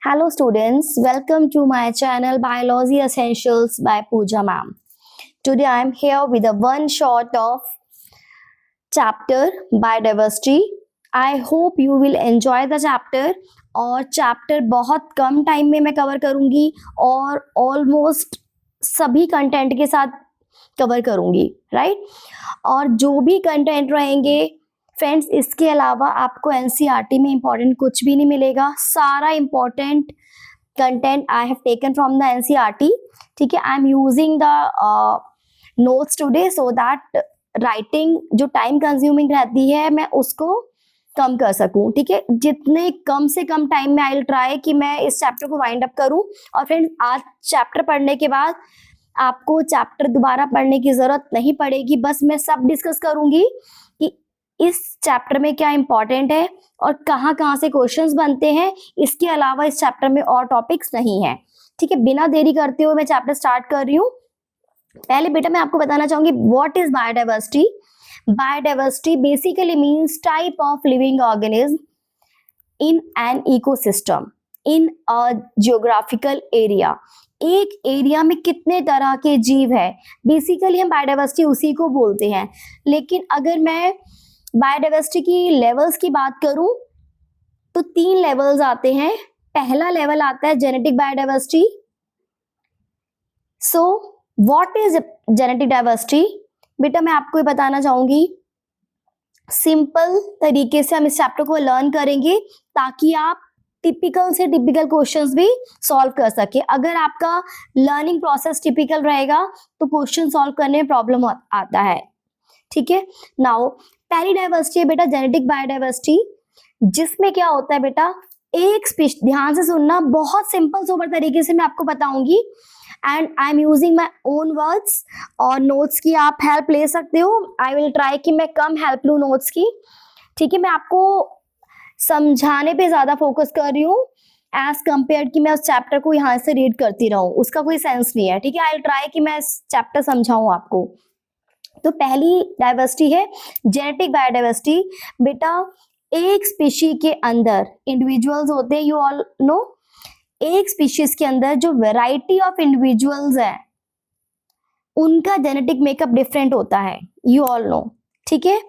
Hello students, welcome to my channel Biology Essentials by Pooja ma'am. Today I am here with a one shot of chapter Biodiversity. I hope you will enjoy the chapter और chapter बहुत कम time में मैं cover करूंगी और almost सभी content के साथ cover करूंगी, राइट? और जो भी कंटेंट रहेंगे फ्रेंड्स, इसके अलावा आपको एनसीईआरटी में इंपॉर्टेंट कुछ भी नहीं मिलेगा. सारा important content I have taken from the NCERT. ठीक है, I am using the notes today so that writing जो टाइम कंज्यूमिंग रहती है मैं उसको कम कर सकूं. ठीक है, जितने कम से कम टाइम में आई विल ट्राई कि मैं इस चैप्टर को वाइंड अप करूं. और फ्रेंड्स, आज चैप्टर पढ़ने के बाद आपको चैप्टर दोबारा पढ़ने की जरूरत नहीं पड़ेगी. बस मैं सब डिस्कस करूंगी कि इस चैप्टर में क्या इंपॉर्टेंट है और कहाँ कहाँ से क्वेश्चंस बनते हैं. इसके अलावा इस चैप्टर में और टॉपिक्स नहीं है. ठीक है, बिना देरी करते हुए मैं चैप्टर स्टार्ट कर रही हूँ. पहले बेटा मैं आपको बताना चाहूंगी what is biodiversity. Biodiversity basically means type of living organism in an ecosystem in a geographical area. एक एरिया में कितने तरह के जीव है, बेसिकली हम बायोडाइवर्सिटी उसी को बोलते हैं. लेकिन अगर मैं बायोडाइवर्सिटी की लेवल्स की बात करूं तो 3 लेवल्स आते हैं. पहला लेवल आता है genetic biodiversity. So what is genetic diversity? बेटा मैं आपको ये बताना चाहूंगी, सिंपल तरीके से हम इस चैप्टर को लर्न करेंगे ताकि आप टिपिकल से टिपिकल क्वेश्चंस भी सॉल्व कर सके. अगर आपका लर्निंग प्रोसेस टिपिकल रहेगा तो क्वेश्चन सॉल्व करने में प्रॉब्लम आता है. ठीक है, नाउ पहली डाइवर्सिटी है बेटा जेनेटिक बायोडाइवर्सिटी, जिसमें क्या होता है बेटा, एक स्पीशीज, ध्यान से सुनना, बहुत सिंपल सोबर तरीके से मैं आपको बताऊंगी and I am using my own words. और नोट्स की आप हेल्प ले सकते हो. आई विल ट्राई कि मैं कम हेल्प लूँ नोट्स की. ठीक है, मैं आपको समझाने पे ज्यादा फोकस कर रही हूँ एज कम्पेयर कि मैं उस चैप्टर को यहाँ से रीड करती रहूं, उसका कोई सेंस नहीं है. ठीक है, आई विल ट्राई कि मैं इस चैप्टर समझाऊं आपको. तो पहली डाइवर्सिटी है जेनेटिक बायोडाइवर्सिटी. बेटा एक स्पीशी के अंदर इंडिविजुअल्स होते हैं, यू ऑल नो. एक स्पीशीज के अंदर जो वैरायटी ऑफ इंडिविजुअल्स है उनका जेनेटिक मेकअप डिफरेंट होता है, यू ऑल नो. ठीक है,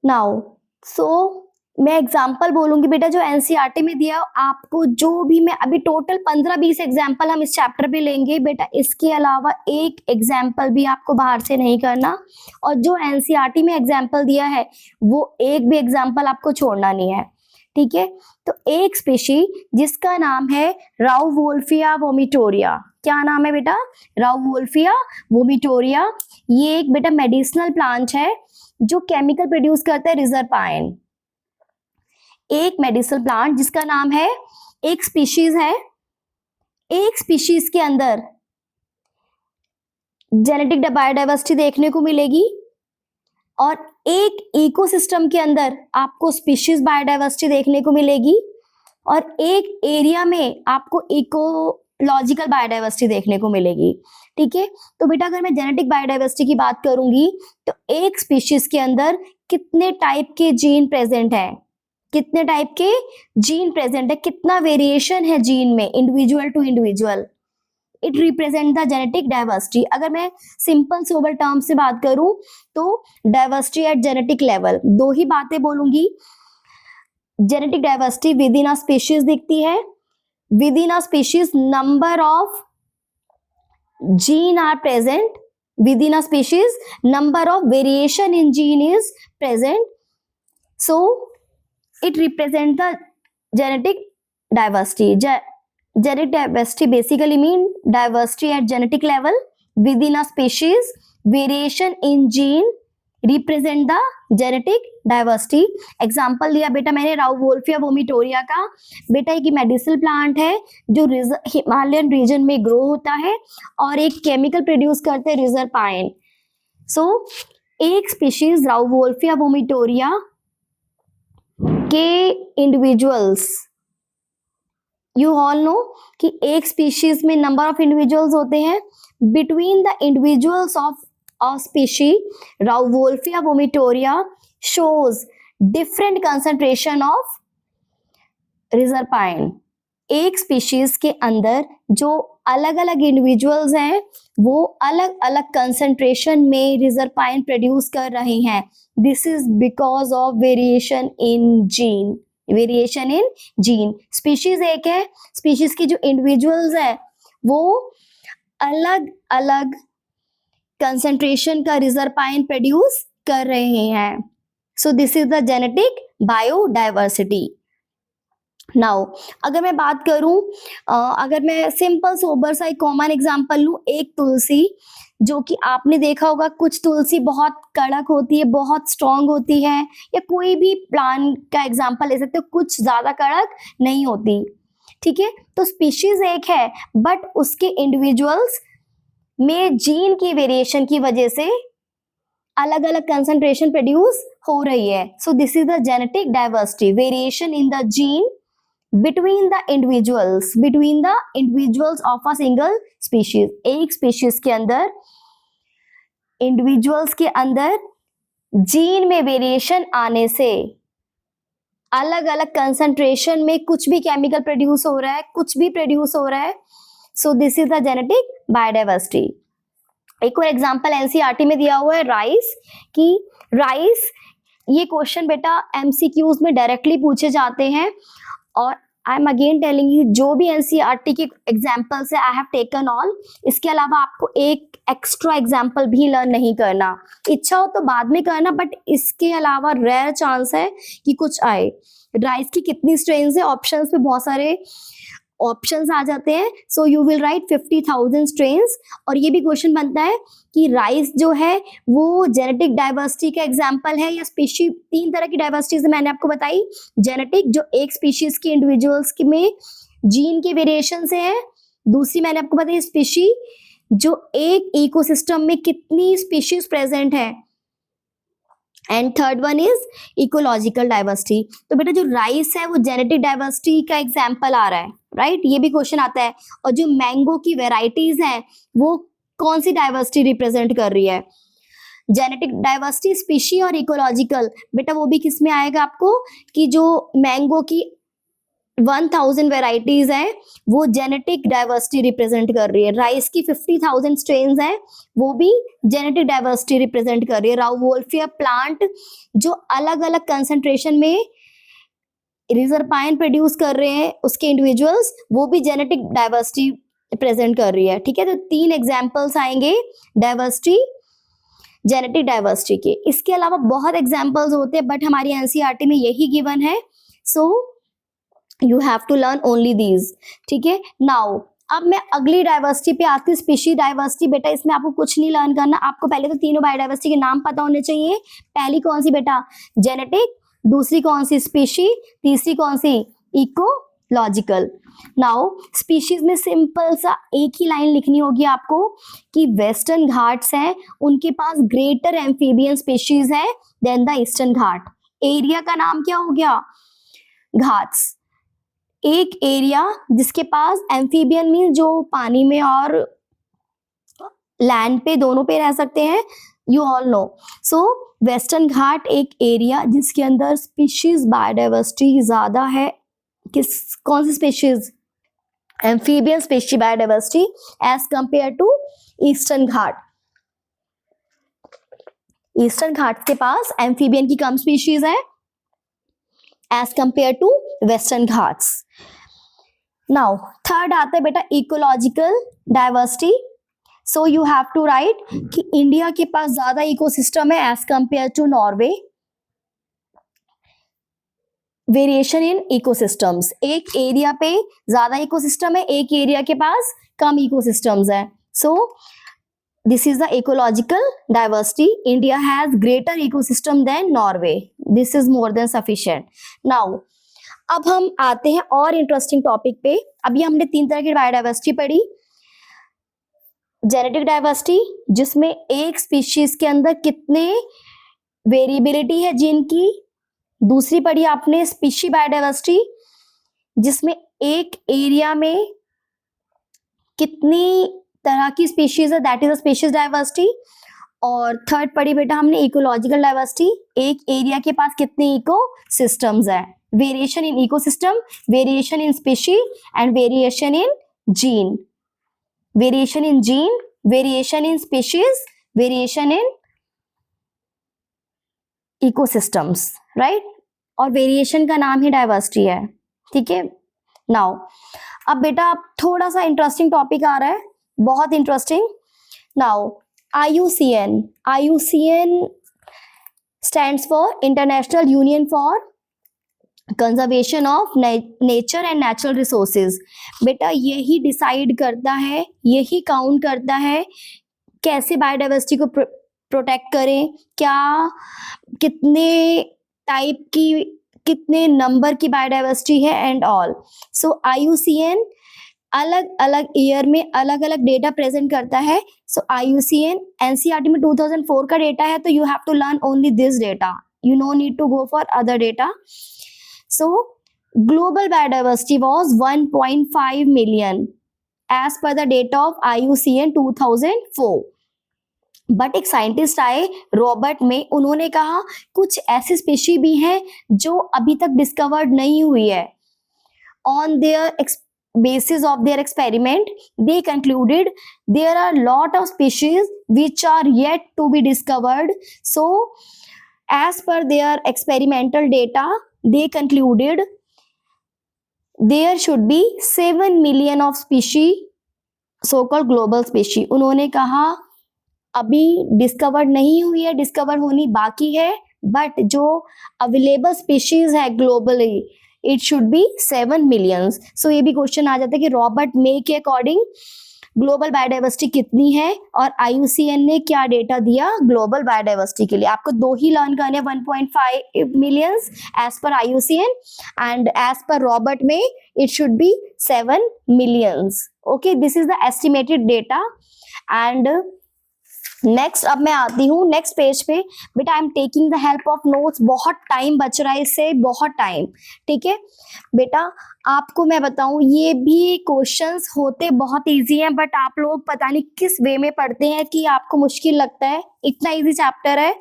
नाउ सो मैं एग्जाम्पल बोलूंगी बेटा जो एनसीईआरटी में दिया आपको, जो भी मैं अभी टोटल 15-20 एग्जाम्पल हम इस चैप्टर पे लेंगे बेटा. इसके अलावा एक एग्जाम्पल भी आपको बाहर से नहीं करना, और जो एनसीईआरटी में एग्जाम्पल दिया है वो एक भी एग्जाम्पल आपको छोड़ना नहीं है. ठीक है, तो एक स्पीशी जिसका नाम है राउवोल्फिया वोमिटोरिया. क्या नाम है बेटा? Rauwolfia vomitoria. ये एक बेटा मेडिसिनल प्लांट है जो केमिकल प्रोड्यूस करता है रिजरपाइन. एक मेडिसिनल प्लांट जिसका नाम है, एक स्पीशीज है, एक स्पीशीज के अंदर जेनेटिक बायोडाइवर्सिटी देखने को मिलेगी और एक इकोसिस्टम के अंदर आपको स्पीशीज बायोडाइवर्सिटी देखने को मिलेगी और एक एरिया में आपको इकोलॉजिकल बायोडाइवर्सिटी देखने को मिलेगी. ठीक है, तो बेटा अगर मैं जेनेटिक बायोडाइवर्सिटी की बात करूंगी तो एक स्पीशीज के अंदर कितने टाइप के जीन प्रेजेंट है, कितने टाइप के जीन प्रेजेंट है, कितना वेरिएशन है जीन में individual to individual. It represent the genetic diversity. अगर मैं सिंपल सोबर टर्म से बात करूं तो डाइवर्सिटी एट जेनेटिक लेवल, दो ही बातें बोलूंगी. Genetic diversity within a species दिखती है. Within a species number of gene are present. Within a species number of variation in gene is present. So it represents the genetic diversity. Genetic diversity basically mean diversity at genetic level within a species. Variation in gene represent the genetic diversity. Example दिया बेटा मैंने rauwolfia vomitoria का. बेटा एक medicinal plant है जो Himalayan reason में grow होता है और एक केमिकल प्रोड्यूस करते हैं रिजरपाइन. सो एक स्पीशीज राउवोल्फिया वोमिटोरिया के इंडिविजुअल्स, यू ऑल नो कि एक स्पीशीज में नंबर ऑफ इंडिविजुअल्स होते हैं. Between the individuals of a species rauwolfia vomitoria shows different concentration of रिजर्पाइन, एक स्पीशीज के अंदर जो अलग अलग इंडिविजुअल्स हैं वो अलग अलग कंसंट्रेशन में रिजर्पाइन प्रोड्यूस कर रहे हैं. This is because of variation in gene. Variation in gene. Species एक है, स्पीशीज की जो इंडिविजुअल्स हैं वो अलग अलग कंसंट्रेशन का रिजर्पाइन प्रोड्यूस कर रहे हैं. सो this is the genetic biodiversity. Now अगर मैं बात करूं, अगर मैं सिंपल सोबर सा एक कॉमन एग्जांपल लूं, एक तुलसी, जो कि आपने देखा होगा कुछ तुलसी बहुत कड़क होती है, बहुत स्ट्रांग होती है, या कोई भी प्लांट का एग्जांपल ले सकते हो, कुछ ज्यादा कड़क नहीं होती. ठीक है, तो स्पीशीज एक है बट उसके इंडिविजुअल्स में जीन की वेरिएशन की वजह से अलग अलग कंसंट्रेशन प्रोड्यूस हो रही है. So this is the genetic diversity, variation in the gene between the individuals of a single species. एक species के अंदर individuals के अंदर जीन में वेरिएशन आने से अलग अलग कंसंट्रेशन में कुछ भी केमिकल प्रोड्यूस हो रहा है, कुछ भी प्रोड्यूस हो रहा है. So this is the genetic biodiversity. एक और एग्जांपल एनसीईआरटी में दिया हुआ है राइस की. राइस, ये क्वेश्चन बेटा एमसीक्यूज में डायरेक्टली पूछे जाते हैं और I am again telling you, जो भी एनसीईआरटी के एग्जाम्पल्स है आई हैव टेकन ऑल. इसके अलावा आपको एक एक्स्ट्रा एग्जाम्पल भी लर्न नहीं करना. इच्छा हो तो बाद में करना, बट इसके अलावा रेयर चांस है कि कुछ आए. राइस की कितनी स्ट्रेन्स है, ऑप्शंस पे बहुत सारे ऑप्शंस आ जाते हैं. So you will write 50,000 strains. और ये भी क्वेश्चन बनता है कि राइस जो है वो जेनेटिक डाइवर्सिटी का एग्जांपल है या स्पीशी. तीन तरह की डाइवर्सिटीज मैंने आपको बताई. जेनेटिक, जो एक स्पीशीज की इंडिविजुअल्स में जीन के वेरिएशन से है. दूसरी मैंने आपको बताई स्पीशी, जो एक इकोसिस्टम में कितनी स्पीशीज प्रेजेंट है. And third one is ecological diversity. तो बेटा जो राइस है वो जेनेटिक डाइवर्सिटी का एग्जाम्पल आ रहा है, राइट. ये भी क्वेश्चन आता है. और जो मैंगो की वेराइटीज हैं वो कौन सी डाइवर्सिटी रिप्रेजेंट कर रही है. जेनेटिक डाइवर्सिटी, स्पीशी और इकोलॉजिकल. बेटा वो भी किस में आएगा आपको कि जो मैंगो की 1000 वेराइटीज है वो जेनेटिक डाइवर्सिटी रिप्रेजेंट कर रही है. राइस की 50,000 स्ट्रेन्स है वो भी जेनेटिक डाइवर्सिटी रिप्रेजेंट कर रही है. राउवोल्फिया प्लांट जो अलग अलग कंसंट्रेशन में रिजर्पाइन प्रोड्यूस कर रहे हैं उसके इंडिविजुअल्स, वो भी जेनेटिक डाइवर्सिटी प्रेजेंट कर रही है. ठीक है, तो तीन एग्जांपल्स आएंगे डाइवर्सिटी, जेनेटिक डाइवर्सिटी के. इसके अलावा बहुत एग्जांपल्स होते हैं बट हमारी एनसीईआरटी में यही गिवन है. So you have to learn only these. ठीक है, नाउ अब मैं अगली डाइवर्सिटी पे आती हूँ, स्पीशी डाइवर्सिटी. बेटा इसमें आपको कुछ नहीं लर्न करना, आपको पहले तो तीनों बायोडाइवर्सिटी के नाम पता होने चाहिए. पहली कौन सी बेटा, जेनेटिक. दूसरी कौन सी, स्पीशी. तीसरी कौन सी, इकोलॉजिकल. नाउ स्पीशीज में सिंपल सा एक ही लाइन लिखनी होगी आपको कि वेस्टर्न घाट्स हैं, उनके पास ग्रेटर एम्फीबियन स्पीशीज है than the Eastern Ghat. Area का नाम क्या हो गया, घाट्स. एक एरिया जिसके पास एम्फीबियन मीन जो पानी में और लैंड पे दोनों पे रह सकते हैं, you all know. So western Ghat एक एरिया जिसके अंदर स्पीशीज बायोडाइवर्सिटी ज्यादा है. किस कौन सी species, amphibian species biodiversity as compare to eastern Ghat. Eastern Ghat के पास एम्फीबियन की कम स्पीशीज है as compare to western Ghats. Now third आता है बेटा ecological diversity. So you have to write कि इंडिया के पास ज्यादा इकोसिस्टम है as compare to Norway. Variation in ecosystems, एक एरिया पे ज्यादा इकोसिस्टम है, एक एरिया के पास कम इकोसिस्टम्स है. सो this is the ecological diversity. India has greater ecosystem than Norway. This is more than sufficient. Now अब हम आते हैं और इंटरेस्टिंग टॉपिक पे. अभी हमने तीन तरह की बायोडाइवर्सिटी पढ़ी. जेनेटिक डाइवर्सिटी जिसमें एक स्पीशीज के अंदर कितने वेरिएबिलिटी है जीन की. दूसरी पढ़ी आपने स्पीशी बायोडाइवर्सिटी जिसमें एक एरिया में कितनी तरह की स्पीशीज है, that is a species diversity. और थर्ड पढ़ी बेटा हमने इकोलॉजिकल डाइवर्सिटी, एक एरिया के पास कितने इको सिस्टम्स है. Variation in ecosystem, variation in species and variation in gene. Variation in gene, variation in species, variation in ecosystems, right. और variation का नाम ही डाइवर्सिटी है. ठीक है. नाउ अब बेटा थोड़ा सा इंटरेस्टिंग टॉपिक आ रहा है, बहुत interesting. Now IUCN. IUCN stands for International Union for Conservation of Nature and Natural Resources. बेटा यही डिसाइड करता है, यही काउंट करता है कैसे बायोडाइवर्सिटी को प्रोटेक्ट करें, क्या कितने टाइप की, कितने नंबर की बायोडाइवर्सिटी है एंड ऑल. सो IUCN अलग अलग ईयर में अलग अलग डेटा प्रेजेंट करता है. सो IUCN NCERT में 2004 का डेटा है, तो you have to learn only this data, you no need to go for other data. So global biodiversity was 1.5 million as per the data of IUCN 2004. But एक scientist आए Robert May, उन्होंने कहा कुछ ऐसी species भी हैं जो अभी तक डिस्कवर्ड नहीं हुई है. On their basis of their experiment, they concluded there are lot of species which are yet to be discovered. So as per their experimental data, they concluded there should be 7 million of species, so called global species. उन्होंने कहा अभी discover नहीं हुई है, discover होनी बाकी है, but जो अवेलेबल स्पीशीज है globally it should be 7 millions. So ये भी क्वेश्चन आ जाता है कि रॉबर्ट मे के अकॉर्डिंग ग्लोबल बायोडाइवर्सिटी कितनी है और IUCN ने क्या डेटा दिया ग्लोबल बायोडाइवर्सिटी के लिए. आपको दो ही लर्न करने, 1.5 millions as per IUCN and as per Robert May it should be 7 millions. Okay, this is the estimated data. And next अब मैं आती हूँ नेक्स्ट पेज पे. बेटा I am taking the help of notes, बहुत time बच रहा है इससे, बहुत टाइम. ठीक है बेटा, आपको मैं बताऊं ये भी क्वेश्चंस होते बहुत इजी हैं, बट आप लोग पता नहीं किस वे में पढ़ते हैं कि आपको मुश्किल लगता है. इतना इजी चैप्टर है.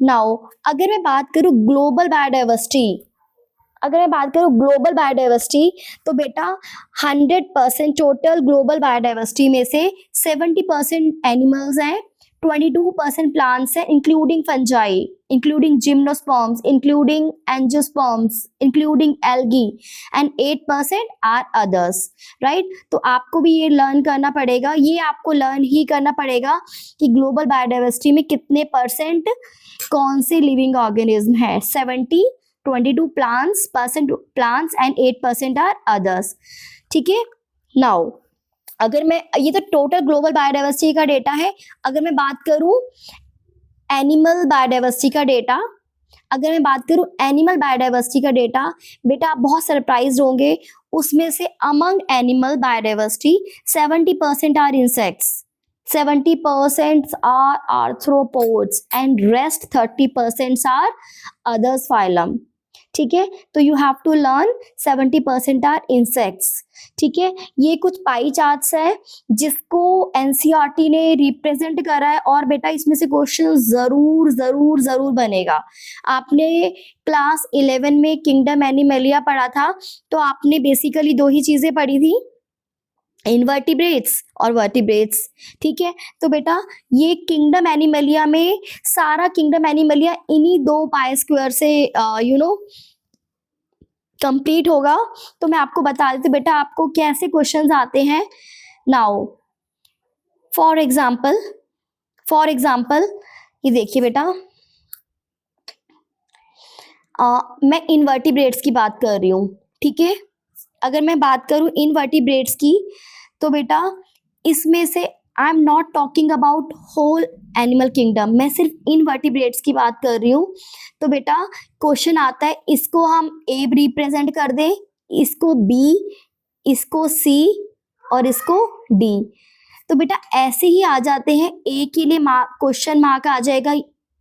नाउ अगर मैं बात करूँ ग्लोबल बायोडाइवर्सिटी, तो बेटा 100% टोटल ग्लोबल बायोडाइवर्सिटी में से 70% एनिमल्स हैं, 22% प्लांट्स हैं, including fungi, including gymnosperms, including angiosperms, including algae, and 8% are others. Right. तो आपको भी ये लर्न करना पड़ेगा, ये आपको लर्न ही करना पड़ेगा कि ग्लोबल बायोडाइवर्सिटी में कितने परसेंट कौन से लिविंग ऑर्गेनिज्म है. 22 plants and 8% are others. ठीक है. नाउ अगर मैं, ये तो टोटल ग्लोबल बायोडाइवर्सिटी का डेटा है. अगर मैं बात करूं एनिमल बायोडाइवर्सिटी का डेटा, बेटा आप बहुत सरप्राइज होंगे. उसमें से among animal biodiversity 70% are insects, 70% are arthropods and rest 30% are others phylum. ठीक है. तो you have to learn 70% are insects. ठीक है. ये कुछ पाई चार्ट्स है जिसको NCERT ने रिप्रेजेंट करा है, और बेटा इसमें से क्वेश्चन जरूर जरूर जरूर बनेगा. आपने क्लास 11 में किंगडम एनिमलिया पढ़ा था, तो आपने बेसिकली दो ही चीजें पढ़ी थी, इनवर्टिब्रेट्स और वर्टिब्रेट्स. ठीक है. तो बेटा ये किंगडम एनिमलिया में, सारा किंगडम एनिमलिया इन्हीं दो पाई स्क्वायर से कंप्लीट होगा. तो मैं आपको बता देती हूँ बेटा आपको कैसे क्वेश्चंस आते हैं. नाउ फॉर एग्जाम्पल ये देखिए बेटा, मैं इनवर्टिब्रेट्स की बात कर रही हूँ. ठीक है. अगर मैं बात करूँ इनवर्टिब्रेट्स की, तो बेटा इसमें से I am not talking about whole animal kingdom, मैं सिर्फ इनवर्टिब्रेट्स की बात कर रही हूँ. तो बेटा क्वेश्चन आता है, इसको हम ए रिप्रेजेंट कर दें, इसको बी, इसको सी और इसको डी. तो बेटा ऐसे ही आ जाते हैं. ए के लिए क्वेश्चन मार्क आ जाएगा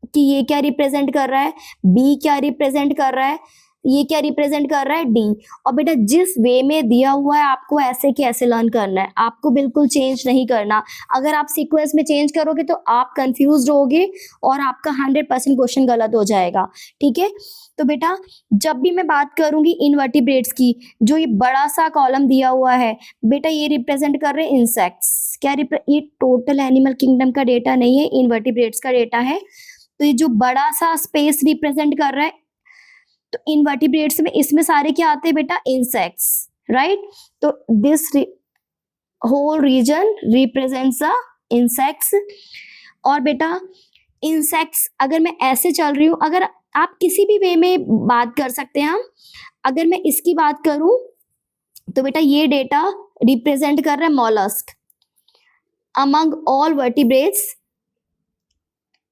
कि ये क्या रिप्रेजेंट कर रहा है, बी क्या रिप्रेजेंट कर रहा है, ये क्या रिप्रेजेंट कर रहा है, डी। और बेटा जिस वे में दिया हुआ है आपको ऐसे के ऐसे लर्न करना है, आपको बिल्कुल चेंज नहीं करना। अगर आप सीक्वेंस में चेंज करोगे तो आप कंफ्यूज होगे और आपका 100% क्वेश्चन गलत हो जाएगा, ठीक है। तो बेटा जब भी मैं बात करूंगी इनवर्टिब्रेट्स की, जो ये बड़ा सा कॉलम दिया हुआ है बेटा, ये रिप्रेजेंट कर रहे हैं इंसेक्ट्स। क्या ये टोटल एनिमल किंगडम का डेटा नहीं है, इनवर्टिब्रेट्स का डेटा है। तो ये जो बड़ा सा स्पेस रिप्रेजेंट कर रहा है, तो इनवर्टिब्रेट्स में इसमें सारे क्या आते हैं बेटा, इंसेक्ट्स, राइट। तो this whole region represents the insects. और बेटा इंसेक्ट्स अगर मैं ऐसे चल रही हूं, अगर आप किसी भी वे में बात कर सकते हैं हम। अगर मैं इसकी बात करूं तो बेटा ये डेटा रिप्रेजेंट कर रहा है मॉलस्क अमंग ऑल वर्टिब्रेट्स।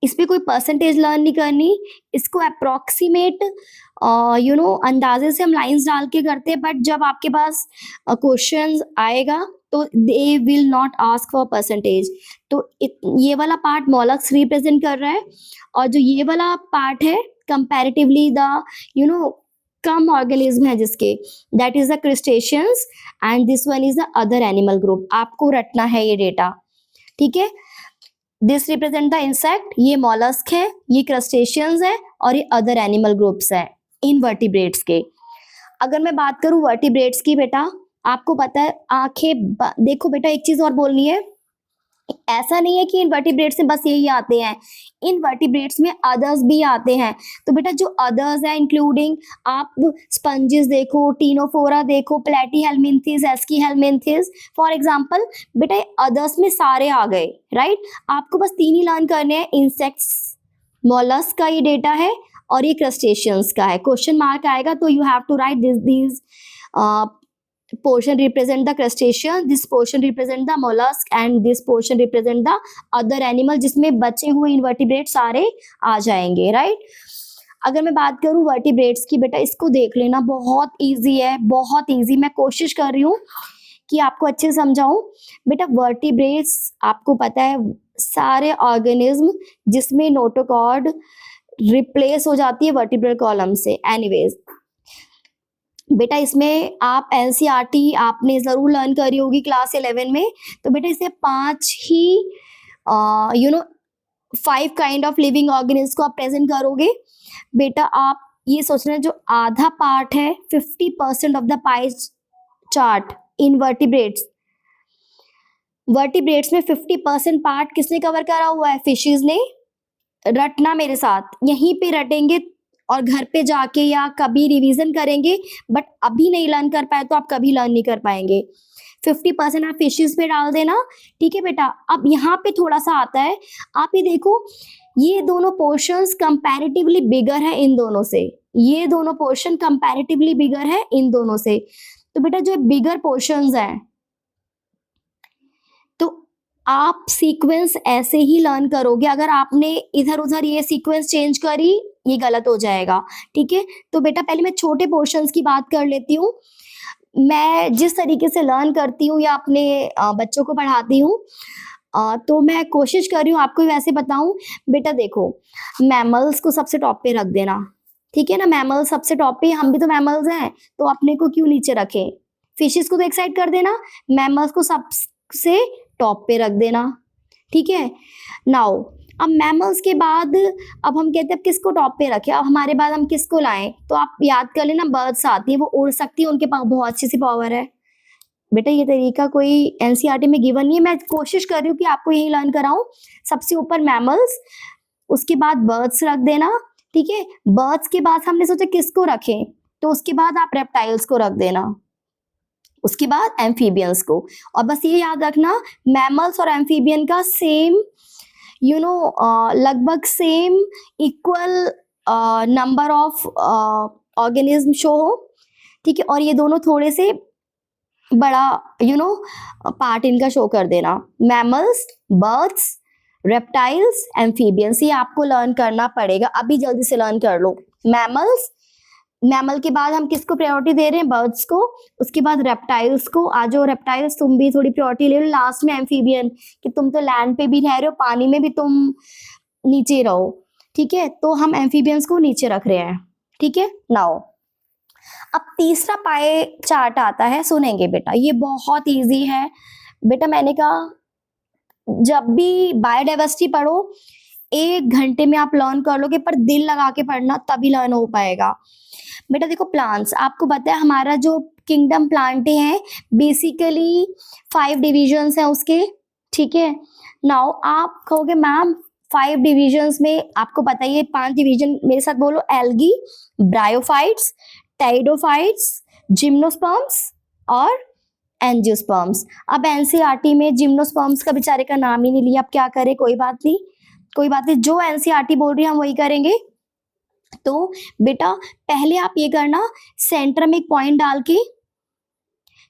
इस पे कोई परसेंटेज लर्न नहीं करनी, इसको अप्रोक्सीमेट अंदाजे से हम लाइंस डाल के करते हैं। बट जब आपके पास क्वेश्चंस आएगा तो they will not ask for percentage. तो ये वाला पार्ट मॉलस्क रिप्रेजेंट कर रहा है, और जो ये वाला पार्ट है कंपैरेटिवली द कम ऑर्गेनिज्म है जिसके, that is the crustaceans and this one is the other animal group. आपको रटना है ये डेटा, ठीक है। दिस रिप्रेजेंट द इंसेक्ट, ये मॉलस्क है, ये क्रस्टेशियंस है, और ये अदर एनिमल ग्रुप्स है इनवर्टिब्रेट्स के। अगर मैं बात करूं वर्टिब्रेट्स की बेटा, आपको पता है आंखें देखो बेटा, एक चीज और बोलनी है, ऐसा नहीं है कि इनवर्टिब्रेट्स में बस यही आते हैं, इनवर्टिब्रेट्स में अदर्स भी आते हैं। तो बेटा जो अदर्स है इंक्लूडिंग आप स्पंजेस देखो, टीनोफोरा देखो, प्लेटीहेल्मिन्थेस, एस्कीहेल्मिन्थेस, फॉर एग्जांपल बेटा अदर्स में सारे आ गए, राइट। आपको बस 3 ही लर्न करने हैं, इंसेक्ट्स, मॉलस्क का ये डेटा है और ये क्रस्टेशियंस का है। क्वेश्चन मार्क आएगा तो you have to write this portion represent the crustacean, this portion represent the mollusk and this portion represent the other animal, जिसमें बचे हुए invertebrates सारे आ जाएंगे, राइट। अगर मैं बात करूं वर्टिब्रेट्स की बेटा, इसको देख लेना, बहुत इजी है, बहुत इजी। मैं कोशिश कर रही हूँ कि आपको अच्छे से समझाऊं। बेटा वर्टिब्रेट्स आपको पता है सारे ऑर्गेनिज्म जिसमें नोटोकॉर्ड रिप्लेस हो जाती है वर्टिब्रल कॉलम से। एनीवेज बेटा इसमें आप एनसीईआरटी आपने जरूर लर्न करी होगी क्लास 11 में। तो बेटा इसे 5 ही 5 काइंड ऑफ लिविंग ऑर्गेनिज्म को आप प्रेजेंट करोगे। बेटा आप ये सोच रहे हैं जो आधा पार्ट है 50% of the pie chart in vertebrates, vertebrates में 50% पार्ट किसने कवर करा हुआ है, फिशेस ने। रटना मेरे साथ, यहीं पे रटेंगे और घर पे जाके या कभी रिवीजन करेंगे, बट अभी नहीं लर्न कर पाए तो आप कभी लर्न नहीं कर पाएंगे। 50% आप फिशेस पे डाल देना, ठीक है बेटा। अब यहाँ पे थोड़ा सा आता है, आप ये देखो, ये दोनों पोर्शंस कंपैरेटिवली बिगर है इन दोनों से, ये दोनों पोर्शन कंपैरेटिवली बिगर है इन दोनों से। तो बेटा जो बिगर पोर्शंस हैं, तो आप सीक्वेंस ऐसे ही लर्न करोगे। अगर आपने इधर उधर ये सीक्वेंस चेंज करी, ये गलत हो जाएगा, ठीक है। तो बेटा पहले मैं छोटे पोर्शंस की बात कर लेती हूँ। मैं जिस तरीके से लर्न करती हूँ या अपने बच्चों को पढ़ाती हूँ, तो मैं कोशिश कर रही हूँ आपको वैसे बताऊं। बेटा देखो, मैमल्स को सबसे टॉप पे रख देना, ठीक है ना। मैमल सबसे टॉप पे, हम भी तो मैमल्स हैं, तो अपने को क्यों नीचे रखें। फिशेस को तो एक साइड कर देना, मैमल्स को सबसे टॉप पे रख देना, ठीक है। नाउ अब मैमल्स के बाद अब हम कहते हैं किसको टॉप पे रखें, अब हमारे बाद हम किसको लाएं। तो आप याद कर लेना, बर्ड्स आती है, वो उड़ सकती है, उनके पास बहुत अच्छी सी पावर है। बेटा ये तरीका कोई एनसीईआरटी में गिवन नहीं है, मैं कोशिश कर रही हूँ कि आपको यही लर्न कराऊं। सबसे ऊपर मैमल्स, उसके बाद बर्ड्स रख देना, ठीक है। बर्ड्स के बाद हमने सोचा किसको रखें, तो उसके बाद आप रेप्टाइल्स को रख देना, उसके बाद एम्फीबियंस को। और बस ये याद रखना, मैमल्स और एम्फीबियन का सेम लगभग same equal number of organism show हो, ठीक है। और ये दोनों थोड़े से बड़ा पार्ट इनका शो कर देना, मैमल्स, बर्ड्स, रेप्टाइल्स, एम्फीबियंस। ये आपको लर्न करना पड़ेगा, अभी जल्दी से लर्न कर लो। मैमल्स, मैमल के बाद हम किसको प्रायोरिटी दे रहे हैं, बर्ड्स को, उसके बाद रेप्टाइल्स को। आ जाओ रेप्टाइल्स, तुम भी थोड़ी प्रायोरिटी ले लो। लास्ट में एम्फीबियन, कि तुम तो लैंड पे भी रह रहे हो, पानी में भी तुम नीचे रहो, ठीक है। तो हम एम्फीबियंस को नीचे रख रहे हैं, ठीक है। नाउ अब तीसरा पाए चार्ट आता है, सुनेंगे बेटा, ये बहुत इजी है बेटा। मैंने कहा जब भी बायोडाइवर्सिटी पढ़ो 1 घंटे में आप लर्न कर लोगे, पर दिल लगा के पढ़ना तभी लर्न हो पाएगा बेटा। देखो प्लांट्स, आपको पता है हमारा जो किंगडम प्लांटे हैं बेसिकली 5 डिविजन्स हैं उसके, ठीक है। नाउ आप कहोगे मैम 5 डिविजन्स में आपको पता ही है 5 डिवीजन, मेरे साथ बोलो, एल्गी, ब्रायोफाइट्स, टाइडोफाइट्स, जिम्नोस्पर्म्स और एंजियोस्पर्म्स। अब एनसीईआरटी में जिम्नोस्पर्म्स का बेचारे का नाम ही नहीं लिया, अब क्या करें, कोई बात नहीं, कोई बात नहीं, जो एनसीईआरटी बोल रही है हम वही करेंगे। तो बेटा पहले आप ये करना, सेंटर में एक पॉइंट डाल के,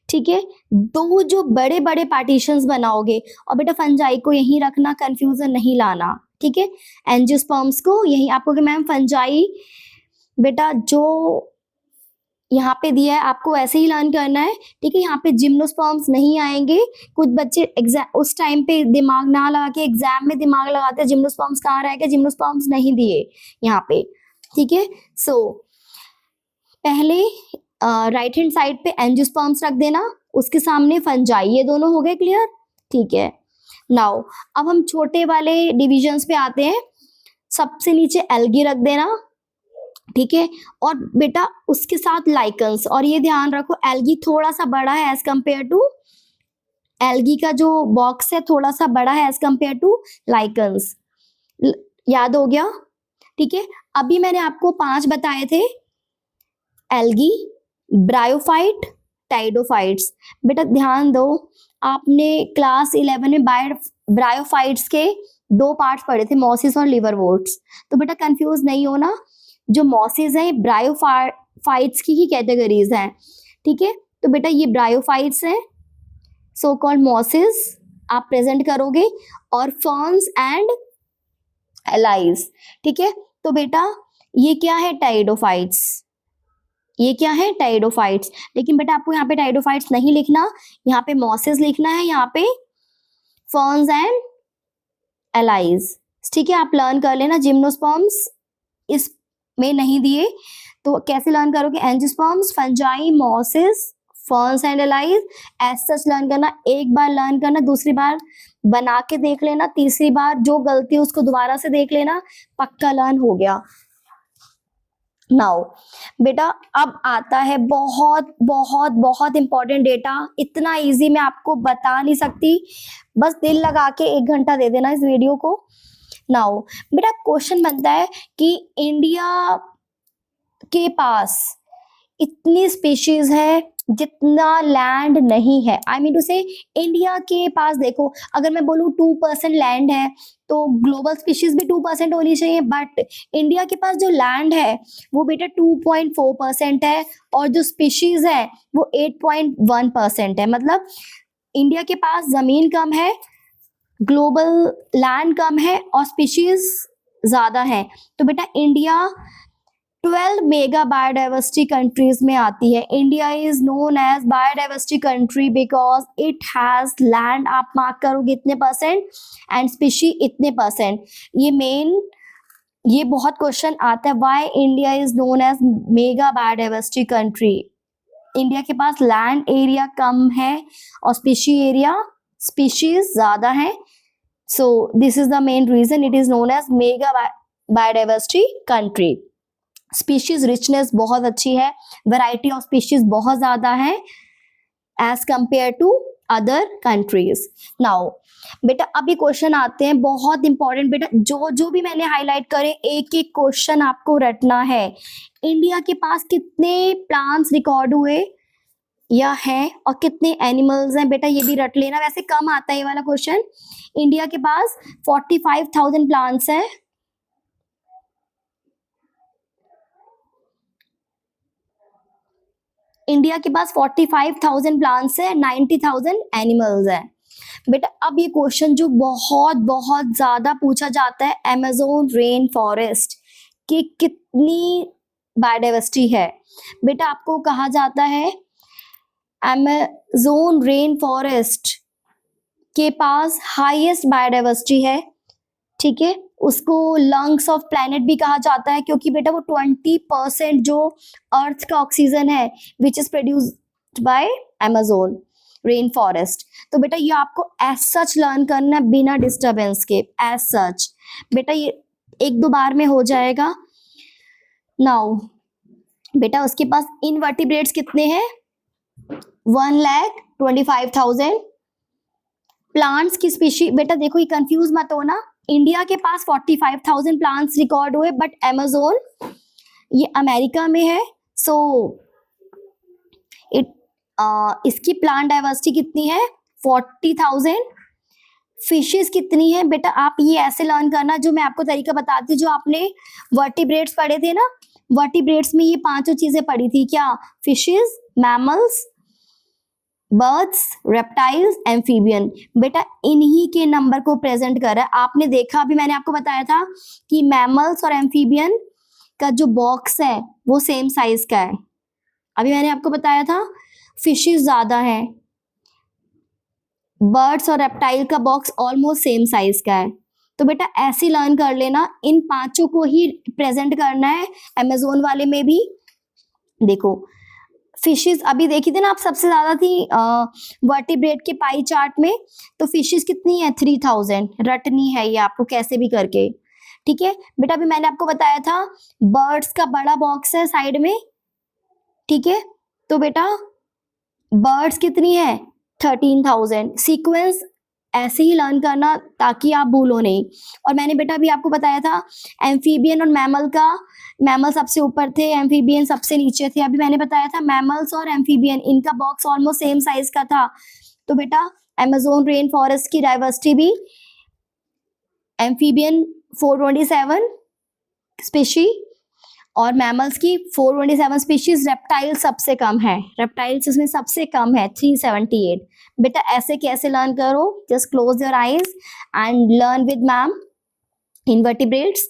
ठीक है, 2 जो बड़े बड़े पार्टीशंस बनाओगे, और बेटा फंजाई को यहीं रखना, कंफ्यूजन नहीं लाना, ठीक है। एंजियोस्पर्म्स को यहीं, आपको कि मैम फंजाई बेटा जो यहाँ पे दिया है आपको ऐसे ही लर्न करना है, ठीक है। यहाँ पे जिम्नोस्पर्म्स नहीं आएंगे, कुछ बच्चे एग्जाम उस टाइम पे दिमाग ना लगा के एग्जाम में दिमाग लगाते हैं, जिम्नोस्पर्म्स कहाँ रहेगा, जिम्नोस्पर्म्स नहीं दिए यहाँ पे, ठीक है। सो पहले राइट हैंड साइड पे एंजियोस्पर्म्स रख देना, उसके सामने फंजाई, ये दोनों हो गए क्लियर, ठीक है। नाउ अब हम छोटे वाले डिविजन्स पे आते हैं, सबसे नीचे एल्गी रख देना, ठीक है, और बेटा उसके साथ लाइकन्स, और ये ध्यान रखो एल्गी थोड़ा सा बड़ा है एज कंपेयर टू, एल्गी का जो बॉक्स है थोड़ा सा बड़ा है एज कंपेयर टू लाइकन्स, याद हो गया, ठीक है। अभी मैंने आपको 5 बताए थे, एल्गी, ब्रायोफाइट, टाइडोफाइट्स। बेटा ध्यान दो, आपने क्लास 11 में ब्रायोफाइट्स के 2 पार्ट्स पढ़े थे, मॉसिस और लिवरवोर्ट्स, तो बेटा कंफ्यूज नहीं होना, जो मॉसिस हैं ब्रायोफाइट्स की ही कैटेगरीज हैं, ठीक है। तो बेटा ये ब्रायोफाइट्स हैं, सो कॉल्ड मॉसिस आप प्रेजेंट करोगे, और फर्न्स एंड एलाइज, ठीक है। तो बेटा ये क्या है, टाइडोफाइट्स, ये क्या है, टाइडोफाइट्स। लेकिन बेटा आपको यहाँ पे टाइडोफाइट्स नहीं लिखना, यहाँ पे मॉसिस लिखना है, यहाँ पे फर्न्स एंड एलाइज, ठीक है। आप लर्न कर लेना, जिम्नोस्पर्म्स इस में नहीं दिए, तो कैसे लर्न करोगे, angiosperms, fungi, mosses, ferns and allies, as such learn करना, एक बार लर्न करना, दूसरी बार बना के देख लेना, तीसरी बार जो गलती है उसको दोबारा से देख लेना, पक्का लर्न हो गया। नाउ बेटा अब आता है बहुत बहुत बहुत इंपॉर्टेंट डेटा, इतना इजी मैं आपको बता नहीं सकती, बस दिल लगा के 1 घंटा दे देना इस वीडियो को। नाउ बेटा क्वेश्चन बनता है कि इंडिया के पास इतनी स्पीशीज है जितना लैंड नहीं है, आई मीन टू से इंडिया के पास देखो, अगर मैं बोलूँ 2% लैंड है तो ग्लोबल स्पीशीज भी 2% होनी चाहिए, बट इंडिया के पास जो लैंड है वो बेटा 2.4% है, और जो स्पीशीज है वो 8.1% है, मतलब इंडिया के पास जमीन कम है, ग्लोबल लैंड कम है और स्पीशीज ज्यादा है। तो बेटा इंडिया 12 मेगा बायोडाइवर्सिटी कंट्रीज में आती है। India is known as biodiversity country because it has land, आप मार्क करोगे इतने परसेंट, एंड स्पीशी इतने परसेंट। ये मेन, ये बहुत क्वेश्चन आता है, why India is known as mega biodiversity country. India के पास लैंड एरिया कम है और स्पीशीज ज्यादा है, so this is the main reason it is known as mega biodiversity country. Species richness बहुत अच्छी है, वैरायटी ऑफ स्पीशीज बहुत ज्यादा है as compare to other countries. Now बेटा अभी क्वेश्चन आते हैं बहुत इंपॉर्टेंट, बेटा जो जो भी मैंने हाईलाइट करे एक एक क्वेश्चन आपको रटना है। इंडिया के पास कितने प्लांट्स रिकॉर्ड हुए या हैं और कितने एनिमल्स हैं, बेटा ये भी रट लेना, वैसे कम आता है ये वाला क्वेश्चन। इंडिया के पास 45,000 प्लांट्स हैं, इंडिया के पास 45,000 प्लांट्स है, 90,000 एनिमल्स है। बेटा अब ये क्वेश्चन जो बहुत बहुत ज्यादा पूछा जाता है, अमेज़न रेन फॉरेस्ट की कितनी बायोडाइवर्सिटी है। बेटा आपको कहा जाता है अमेज़न रेन फॉरेस्ट के पास हाईएस्ट बायोडाइवर्सिटी है ठीक है, उसको लंग्स ऑफ प्लैनेट भी कहा जाता है, क्योंकि बेटा वो 20% जो अर्थ का ऑक्सीजन है which is produced by Amazon rain forest. तो बेटा ये आपको एज सच लर्न करना है बिना डिस्टरबेंस के, एज सच। बेटा ये 1-2 बार में हो जाएगा। नाउ बेटा उसके पास इनवर्टिब्रेट्स कितने हैं? 1,25,000। प्लांट्स की स्पीशी, बेटा देखो ये कंफ्यूज मत हो ना, इंडिया के पास 45,000 प्लांट्स रिकॉर्ड हुए, बट अमेजोन ये अमेरिका में है, सो इट इसकी प्लांट डाइवर्सिटी कितनी है? 40,000। फिशेस कितनी है? बेटा आप ये ऐसे लर्न करना, जो मैं आपको तरीका बताती हूँ, जो आपने वर्टिब्रेट्स पढ़े थे ना, वर्टिब्रेट्स में ये 5 चीजें पढ़ी थी क्या? Fishes, mammals, birds, reptiles, amphibian. बेटा इन्हीं के नंबर को प्रेजेंट कर रहा है। आपने देखा, अभी मैंने आपको बताया था कि मैमल्स और एम्फीबियन का जो बॉक्स है वो सेम साइज का है। अभी मैंने आपको बताया था फिशेस ज्यादा है, बर्ड्स और रेप्टाइल का बॉक्स ऑलमोस्ट सेम साइज का है। तो बेटा ऐसे लर्न कर लेना, इन 5 को ही प्रेजेंट करना है अमेजोन वाले में भी। देखो फिशेस अभी देखी थी ना आप, सबसे ज्यादा थी वर्टिब्रेट के पाई चार्ट में, तो फिशेस कितनी है? 3,000। रटनी है ये आपको कैसे भी करके, ठीक है। बेटा अभी मैंने आपको बताया था बर्ड्स का बड़ा बॉक्स है साइड में, ठीक है। तो बेटा बर्ड्स कितनी है? 13,000। सीक्वेंस ऐसे ही लर्न करना ताकि आप भूलो नहीं। और मैंने बेटा अभी आपको बताया था एम्फीबियन और मैमल का, मैमल सबसे ऊपर थे, एम्फीबियन सबसे नीचे थे। अभी मैंने बताया था मैमल्स और एम्फीबियन इनका बॉक्स ऑलमोस्ट सेम साइज का था। तो बेटा अमेजोन रेन फॉरेस्ट की डाइवर्सिटी भी एम्फीबियन 427 स्पीशी और मैमल्स की 427 स्पीशीज। रेप्टाइल सबसे कम है, रेप्टाइल्स इसमें सबसे कम है 378। बेटा ऐसे कैसे लर्न करो? Just close your eyes and learn with ma'am invertebrates.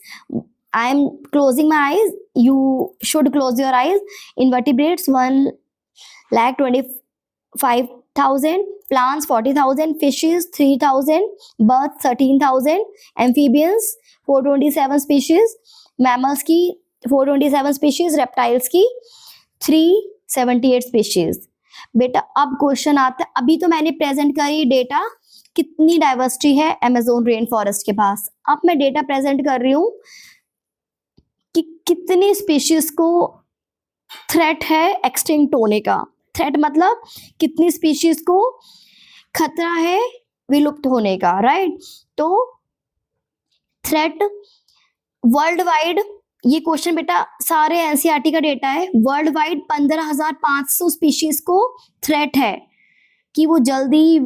I am closing my eyes, you should close your eyes. Invertebrates 1,25,000, plants 40,000, fishes 3,000, birds 13,000, amphibians 427 species, mammals की 427 species, reptiles की 378 species। बेटा अब क्वेश्चन आता है, अभी तो मैंने प्रेजेंट करी डेटा, कितनी डाइवर्सिटी है अमेजोन रेन फॉरेस्ट के पास। अब मैं डेटा प्रेजेंट कर रही हूं कि कितनी स्पीशीज को थ्रेट है एक्सटिंक्ट होने का। थ्रेट मतलब कितनी स्पीशीज को खतरा है विलुप्त होने का, राइट। तो थ्रेट वर्ल्ड वाइड, ये क्वेश्चन बेटा सारे एनसीईआरटी का डेटा है, वर्ल्ड वाइड 15,500 स्पीशीज को थ्रेट है कि वो जल्दी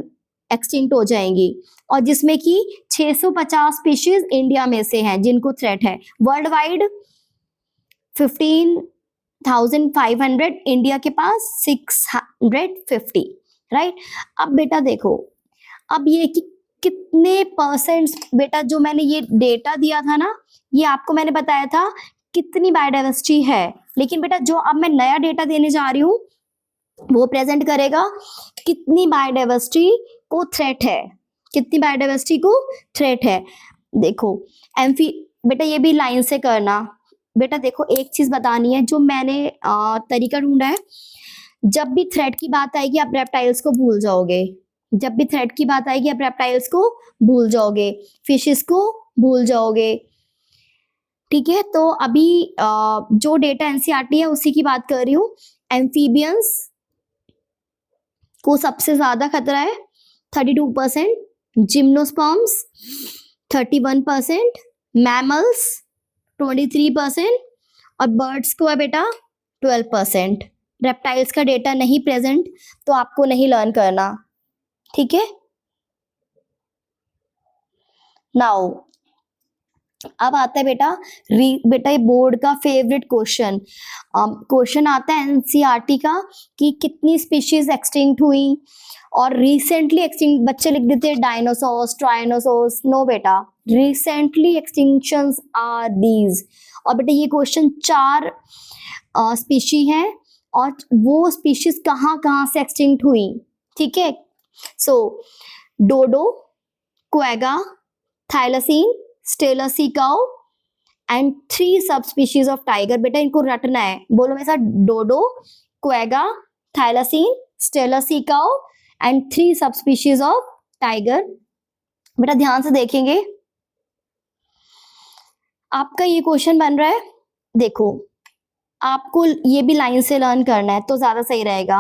एक्सटिंक्ट हो जाएंगी, और जिसमें कि 650 स्पीशीज इंडिया में से हैं जिनको थ्रेट है। वर्ल्ड वाइड 15,500, इंडिया के पास 650, राइट। अब बेटा देखो, अब ये कि कितने परसेंट, बेटा जो मैंने ये डेटा दिया था ना, ये आपको मैंने बताया था कितनी बायोडाइवर्सिटी है, लेकिन बेटा जो अब मैं नया डेटा देने जा रही हूँ वो प्रेजेंट करेगा कितनी बायोडाइवर्सिटी को थ्रेट है, कितनी बायोडाइवर्सिटी को थ्रेट है। देखो बेटा ये भी लाइन से करना। बेटा देखो एक चीज बतानी है, जो मैंने तरीका ढूंढा है, जब भी थ्रेट की बात आएगी आप रेप्टाइल्स को भूल जाओगे, जब भी थ्रेट की बात आएगी आप रेप्टाइल्स को भूल जाओगे, फिशेस को भूल जाओगे, ठीक है। तो अभी जो डेटा एनसीईआरटी है उसी की बात कर रही हूँ। एम्फीबियंस को सबसे ज्यादा खतरा है 32%, जिम्नोस्पर्म्स 31%, मैमल्स 23% और बर्ड्स को है बेटा 12%। रेप्टाइल्स का डेटा नहीं प्रेजेंट, तो आपको नहीं लर्न करना, ठीक है। नाउ अब आता है बेटा बेटा ये बोर्ड का फेवरेट क्वेश्चन, क्वेश्चन आता है एनसीईआरटी का कि कितनी स्पीशीज एक्सटिंक्ट हुई और रिसेंटली एक्सटिंक्ट। बच्चे लिख देते हैं डायनासोर्स, ट्राइनोसोर्स। नो बेटा, रिसेंटली एक्सटिंक्शंस आर दीज। और बेटा ये क्वेश्चन 4 स्पीशी हैं और वो स्पीशीज कहाँ कहाँ से एक्सटिंक्ट हुई, ठीक है। So dodo, quagga, thylacine, Steller sea cow and 3 sub species of tiger. बेटा इनको रटना है, बोलो मेरे साथ, dodo, quagga, thylacine, Steller sea cow and 3 sub species of tiger. बेटा ध्यान से देखेंगे, आपका ये क्वेश्चन बन रहा है, देखो आपको ये भी लाइन से लर्न करना है तो ज्यादा सही रहेगा।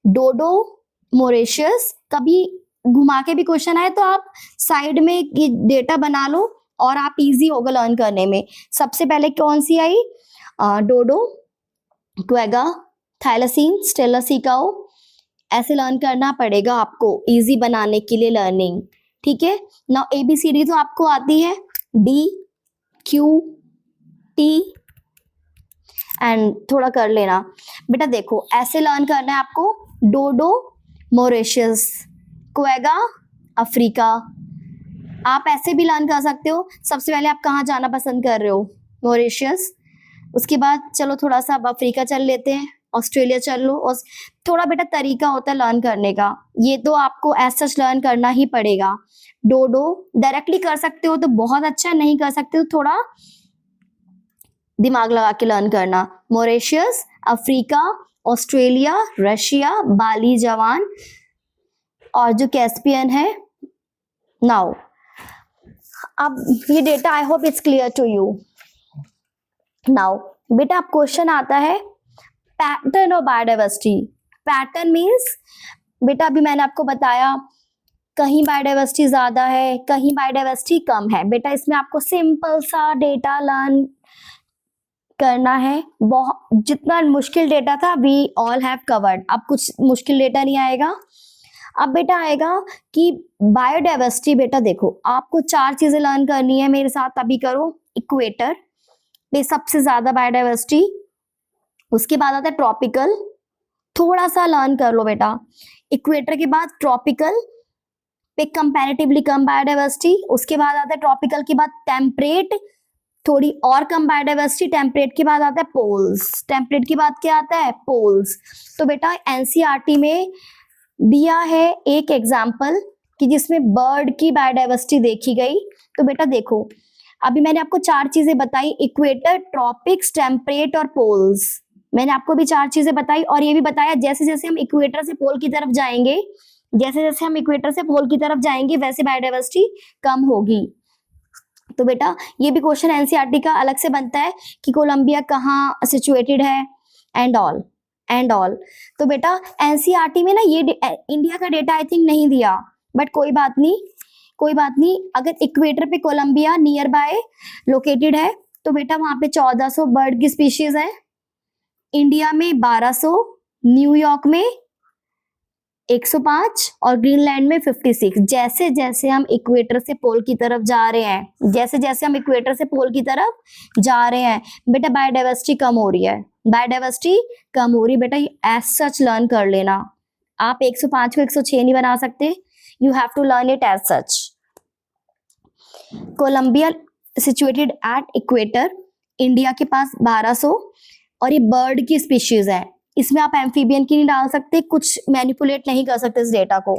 डोडो, मोरेशियस, कभी घुमा के भी क्वेश्चन आए तो आप साइड में ये डेटा बना लो और आप इजी होगा लर्न करने में। सबसे पहले कौन सी आई, dodo, quagga, thylacine, Steller sea cow, ऐसे लर्न करना पड़ेगा आपको इजी बनाने के लिए लर्निंग। ठीक है, नाउ ABCD तो आपको आती है, D, Q, T एंड थोड़ा कर लेना। बेटा देखो ऐसे लर्न करना है आपको, डोडो, मोरेशियस, क्वेगा, अफ्रीका। आप ऐसे भी लर्न कर सकते हो। सबसे पहले आप कहाँ जाना पसंद कर रहे हो, मॉरिशस, उसके बाद चलो थोड़ा सा अब अफ्रीका चल लेते हैं, ऑस्ट्रेलिया चल लो, और थोड़ा बेटा तरीका होता है लर्न करने का, ये तो आपको एज सच लर्न करना ही पड़ेगा। डोडो डायरेक्टली कर सकते हो तो बहुत अच्छा, नहीं कर सकते हो थोड़ा दिमाग लगा के लर्न करना। Mauritius, Africa, Australia, Russia, Bali, जवान और जो कैस्पियन है। नाउ अब ये data I hope it's clear to you. Now बेटा अब क्वेश्चन आता है pattern of biodiversity. Pattern means बेटा अभी मैंने आपको बताया कहीं बायोडाइवर्सिटी ज्यादा है, कहीं बायोडाइवर्सिटी कम है। बेटा इसमें आपको सिंपल सा डेटा लर्न करना है। बहुत जितना मुश्किल डेटा था वी ऑल हैव कवर्ड, अब कुछ मुश्किल डेटा नहीं आएगा। अब बेटा आएगा कि बायोडाइवर्सिटी। बेटा देखो आपको 4 चीजें लर्न करनी है मेरे साथ, अभी करो। इक्वेटर पे सबसे ज्यादा बायोडाइवर्सिटी, उसके बाद आता है ट्रॉपिकल, थोड़ा सा लर्न कर लो बेटा। इक्वेटर के बाद ट्रॉपिकल पे कंपैरेटिवली कम बायोडाइवर्सिटी, उसके बाद आता है ट्रॉपिकल के बाद टेम्परेट, थोड़ी और कम बायोडाइवर्सिटी। टेम्परेट के बाद आता है पोल्स, टेम्परेट के बाद क्या आता है, पोल्स। तो बेटा एनसीईआरटी में दिया है एक एग्जाम्पल कि जिसमें बर्ड की बायोडाइवर्सिटी देखी गई। तो बेटा देखो अभी मैंने आपको 4 चीजें बताई, इक्वेटर, ट्रॉपिक्स, टेम्परेट और पोल्स। मैंने आपको भी 4 चीजें बताई और ये भी बताया जैसे जैसे हम इक्वेटर से पोल की तरफ जाएंगे, जैसे जैसे हम इक्वेटर से पोल की तरफ जाएंगे वैसे बायोडाइवर्सिटी कम होगी। तो बेटा ये भी क्वेश्चन एनसीईआरटी का अलग से बनता है कि कोलंबिया कहाँ सिचुएटेड है एंड ऑल। तो बेटा एनसीईआरटी में ना ये इंडिया का डेटा आई थिंक नहीं दिया, बट कोई बात नहीं। अगर इक्वेटर पे कोलंबिया नियर बाय लोकेटेड है तो बेटा वहां पे 1400 बर्ड की स्पीशीज है, इंडिया में 1200, न्यूयॉर्क में 105 और ग्रीनलैंड में 56। जैसे जैसे हम इक्वेटर से पोल की तरफ जा रहे हैं, बेटा बायोडाइवर्सिटी कम हो रही है, बेटा एज सच लर्न कर लेना। आप 105 को 106 नहीं बना सकते, you have to learn it as such. Colombia situated at equator, India के पास 1200 और ये बर्ड की स्पीशीज है, इसमें आप एम्फीबियन की नहीं डाल सकते, कुछ मैनिपुलेट नहीं कर सकते इस डेटा को।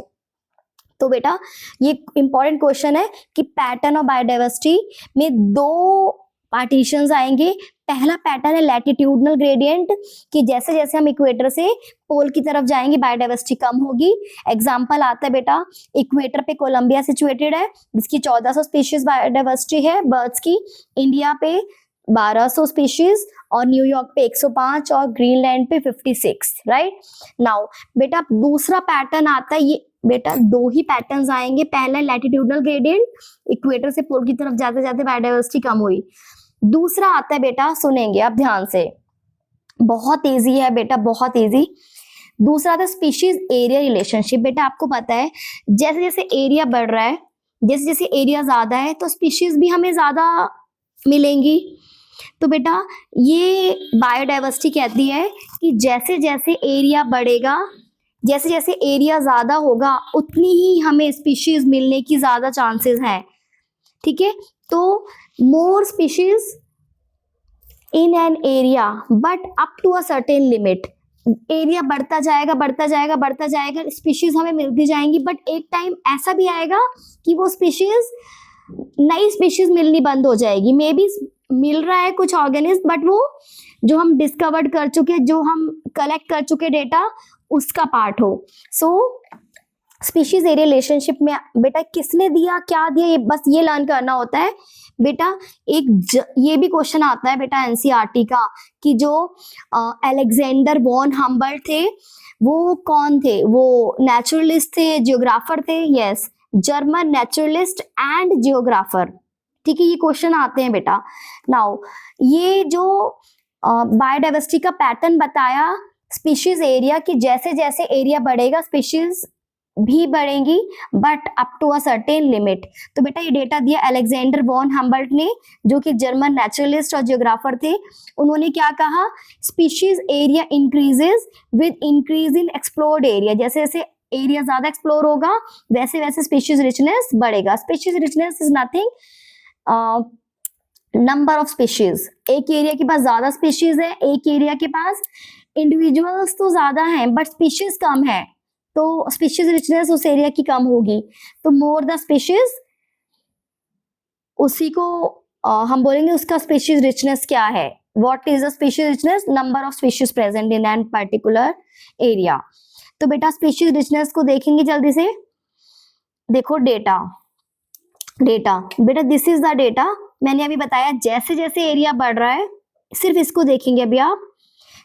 तो बेटा ये इंपॉर्टेंट क्वेश्चन है कि पैटर्न ऑफ बायोडाइवर्सिटी में 2 पार्टीशंस आएंगे। पहला पैटर्न है लैटिट्यूडनल ग्रेडियंट कि जैसे जैसे हम इक्वेटर से पोल की तरफ जाएंगे बायोडाइवर्सिटी कम होगी। एग्जांपल आता है बेटा इक्वेटर पे कोलंबिया सिचुएटेड है जिसकी 1400 स्पीशीज बायोडाइवर्सिटी है बर्ड्स की, इंडिया पे 1200 स्पीशीज और न्यूयॉर्क पे 105 और ग्रीनलैंड पे 56, राइट। नाउ बेटा दूसरा पैटर्न आता है, ये बेटा 2 ही पैटर्न्स आएंगे। पहला लैटिट्यूडनल ग्रेडियंट, इक्वेटर से पोल की तरफ जाते जाते बायोडाइवर्सिटी कम हुई। दूसरा आता है बेटा, सुनेंगे आप ध्यान से, बहुत इजी है बेटा, बहुत इजी। दूसरा था स्पीशीज एरिया रिलेशनशिप। बेटा आपको पता है जैसे जैसे एरिया बढ़ रहा है, जैसे जैसे एरिया ज्यादा है तो स्पीशीज भी हमें ज्यादा मिलेंगी। तो बेटा ये बायोडाइवर्सिटी कहती है कि जैसे जैसे एरिया बढ़ेगा, जैसे जैसे एरिया ज्यादा होगा उतनी ही हमें स्पीशीज मिलने की ज्यादा चांसेस हैं। ठीक है, तो more species in an area but up to a certain limit. Area बढ़ता जाएगा, स्पीशीज हमें मिलती जाएंगी, बट एक टाइम ऐसा भी आएगा कि वो स्पीशीज नई स्पीशीज मिलनी बंद हो जाएगी। मे बी मिल रहा है कुछ ऑर्गेनिज्म, बट वो जो हम डिस्कवर्ड कर चुके, जो हम कलेक्ट कर चुके डेटा, उसका पार्ट हो। सो स्पीशीज एरिया रिलेशनशिप में बेटा किसने दिया, क्या दिया, ये बस ये लर्न करना होता है बेटा। ये भी क्वेश्चन आता है बेटा एनसीईआरटी का कि जो अलेक्जेंडर वॉन हम्बल्ट थे वो कौन थे, वो नेचुरलिस्ट थे, जियोग्राफर थे? Yes, German naturalist and geographer. ठीक है, ये क्वेश्चन आते हैं बेटा। नाउ ये जो बायोडाइवर्सिटी का पैटर्न बताया स्पीशीज एरिया की, जैसे जैसे एरिया बढ़ेगा स्पीशीज भी बढ़ेंगी, but up to a certain limit. तो बेटा ये डेटा दिया अलेक्जेंडर वॉन हम्बल्ट ने, जो कि जर्मन नेचुरलिस्ट और जियोग्राफर थे। उन्होंने क्या कहा, species area increases with increase in explored area. जैसे जैसे एरिया ज्यादा एक्सप्लोर होगा वैसे वैसे स्पीशीज रिचनेस बढ़ेगा। Species richness is nothing number of species. एक एरिया के पास ज्यादा स्पीशीज है, एक एरिया के पास इंडिविजुअल्स तो ज्यादा हैं बट स्पीशीज कम है, तो स्पीशीज रिचनेस उस एरिया की कम होगी। तो मोर द स्पीशीज, उसी को हम बोलेंगे उसका स्पीशीज रिचनेस क्या है। What is the species richness? Number of species present in an particular area. तो बेटा स्पीशीज रिचनेस को देखेंगे जल्दी से। देखो डेटा बेटा दिस इज द डेटा। मैंने अभी बताया जैसे जैसे एरिया बढ़ रहा है, सिर्फ इसको देखेंगे अभी आप,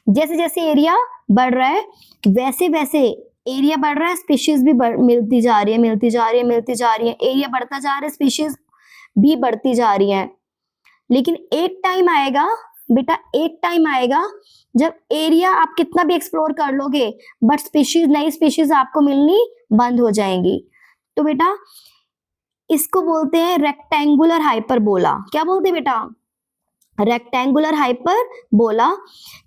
जैसे जैसे एरिया बढ़ रहा है वैसे वैसे एरिया बढ़ रहा है, स्पीशीज भी मिलती जा रही है। एरिया बढ़ता जा रहा है, स्पीशीज भी बढ़ती जा रही है। लेकिन एक टाइम आएगा बेटा, एक टाइम आएगा जब एरिया आप कितना भी एक्सप्लोर कर लोगे बट स्पीशीज, नई स्पीशीज आपको मिलनी बंद हो जाएंगी। तो बेटा इसको बोलते हैं रेक्टेंगुलर हाइपरबोला। क्या बोलते हैं बेटा? रेक्टेंगुलर हाइपरबोला,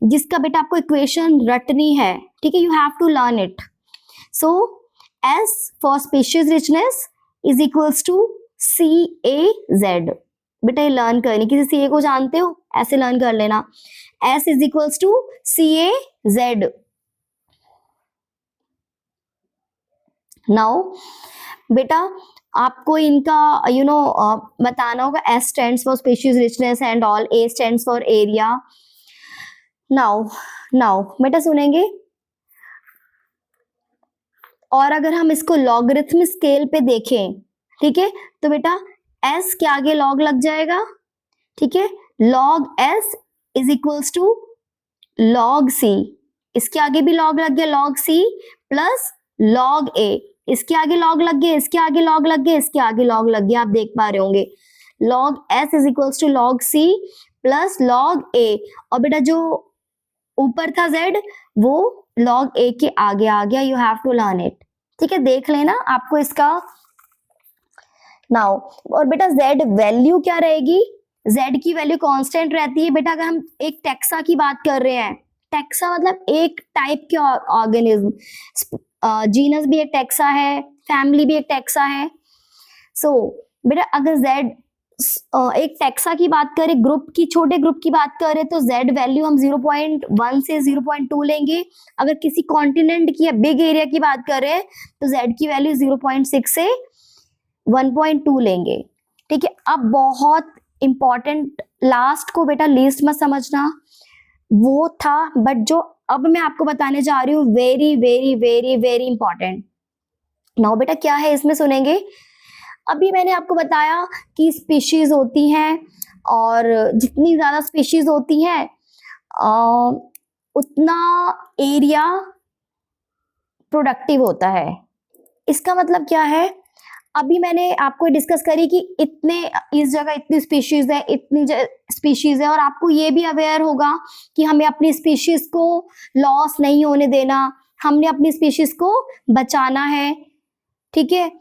जिसका बेटा आपको इक्वेशन रटनी है। ठीक है, you have to learn it. So S for species richness is equals to CAZ। बेटा ये लर्न करनी, किसी CA को जानते हो, ऐसे लर्न कर लेना। S is equals to CAZ। Now बेटा आपको इनका बताना होगा। S stands for species richness and all, A stands for area. now बेटा सुनेंगे। और अगर हम इसको लॉगरिथम स्केल पे देखें, ठीक है, तो बेटा S के आगे लॉग लग जाएगा। ठीक है, log S is equals to log C। इसके आगे भी लॉग लग गया, log C plus log A। इसके आगे लॉग लग गया, इसके आगे लॉग लग गया, इसके आगे लॉग लग गया, आप देख पा रहे होंगे। log S is equals to log C plus log A। और बेटा जो ऊपर था Z वो log A के आगे आ गया। You have to learn it. ठीक है, देख लेना आपको इसका। नाउ और बेटा Z वैल्यू क्या रहेगी? Z की वैल्यू कांस्टेंट रहती है बेटा। अगर हम एक टेक्सा की बात कर रहे हैं, टेक्सा मतलब एक टाइप के ऑर्गेनिज्म, जीनस भी एक टेक्सा है, फैमिली भी एक टेक्सा है। सो बेटा अगर Z एक टेक्सा की बात करें, ग्रुप की, छोटे ग्रुप की बात करें, तो Z वैल्यू हम 0.1 से 0.2 लेंगे। अगर किसी कॉन्टिनेंट की या बिग एरिया की बात करें तो Z की वैल्यू 0.6 से 1.2 लेंगे। ठीक है, अब बहुत इंपॉर्टेंट, लास्ट को बेटा लीस्ट मत समझना, वो था, बट जो अब मैं आपको बताने जा रही हूँ very very very very important. Now बेटा क्या है इसमें सुनेंगे। अभी मैंने आपको बताया कि स्पीशीज होती हैं और जितनी ज्यादा स्पीशीज होती हैं उतना एरिया प्रोडक्टिव होता है। इसका मतलब क्या है? अभी मैंने आपको डिस्कस करी कि इतने, इस जगह इतनी स्पीशीज है, इतनी स्पीशीज है, और आपको ये भी अवेयर होगा कि हमें अपनी स्पीशीज को लॉस नहीं होने देना, हमने अपनी स्पीशीज को बचाना है। ठीक है,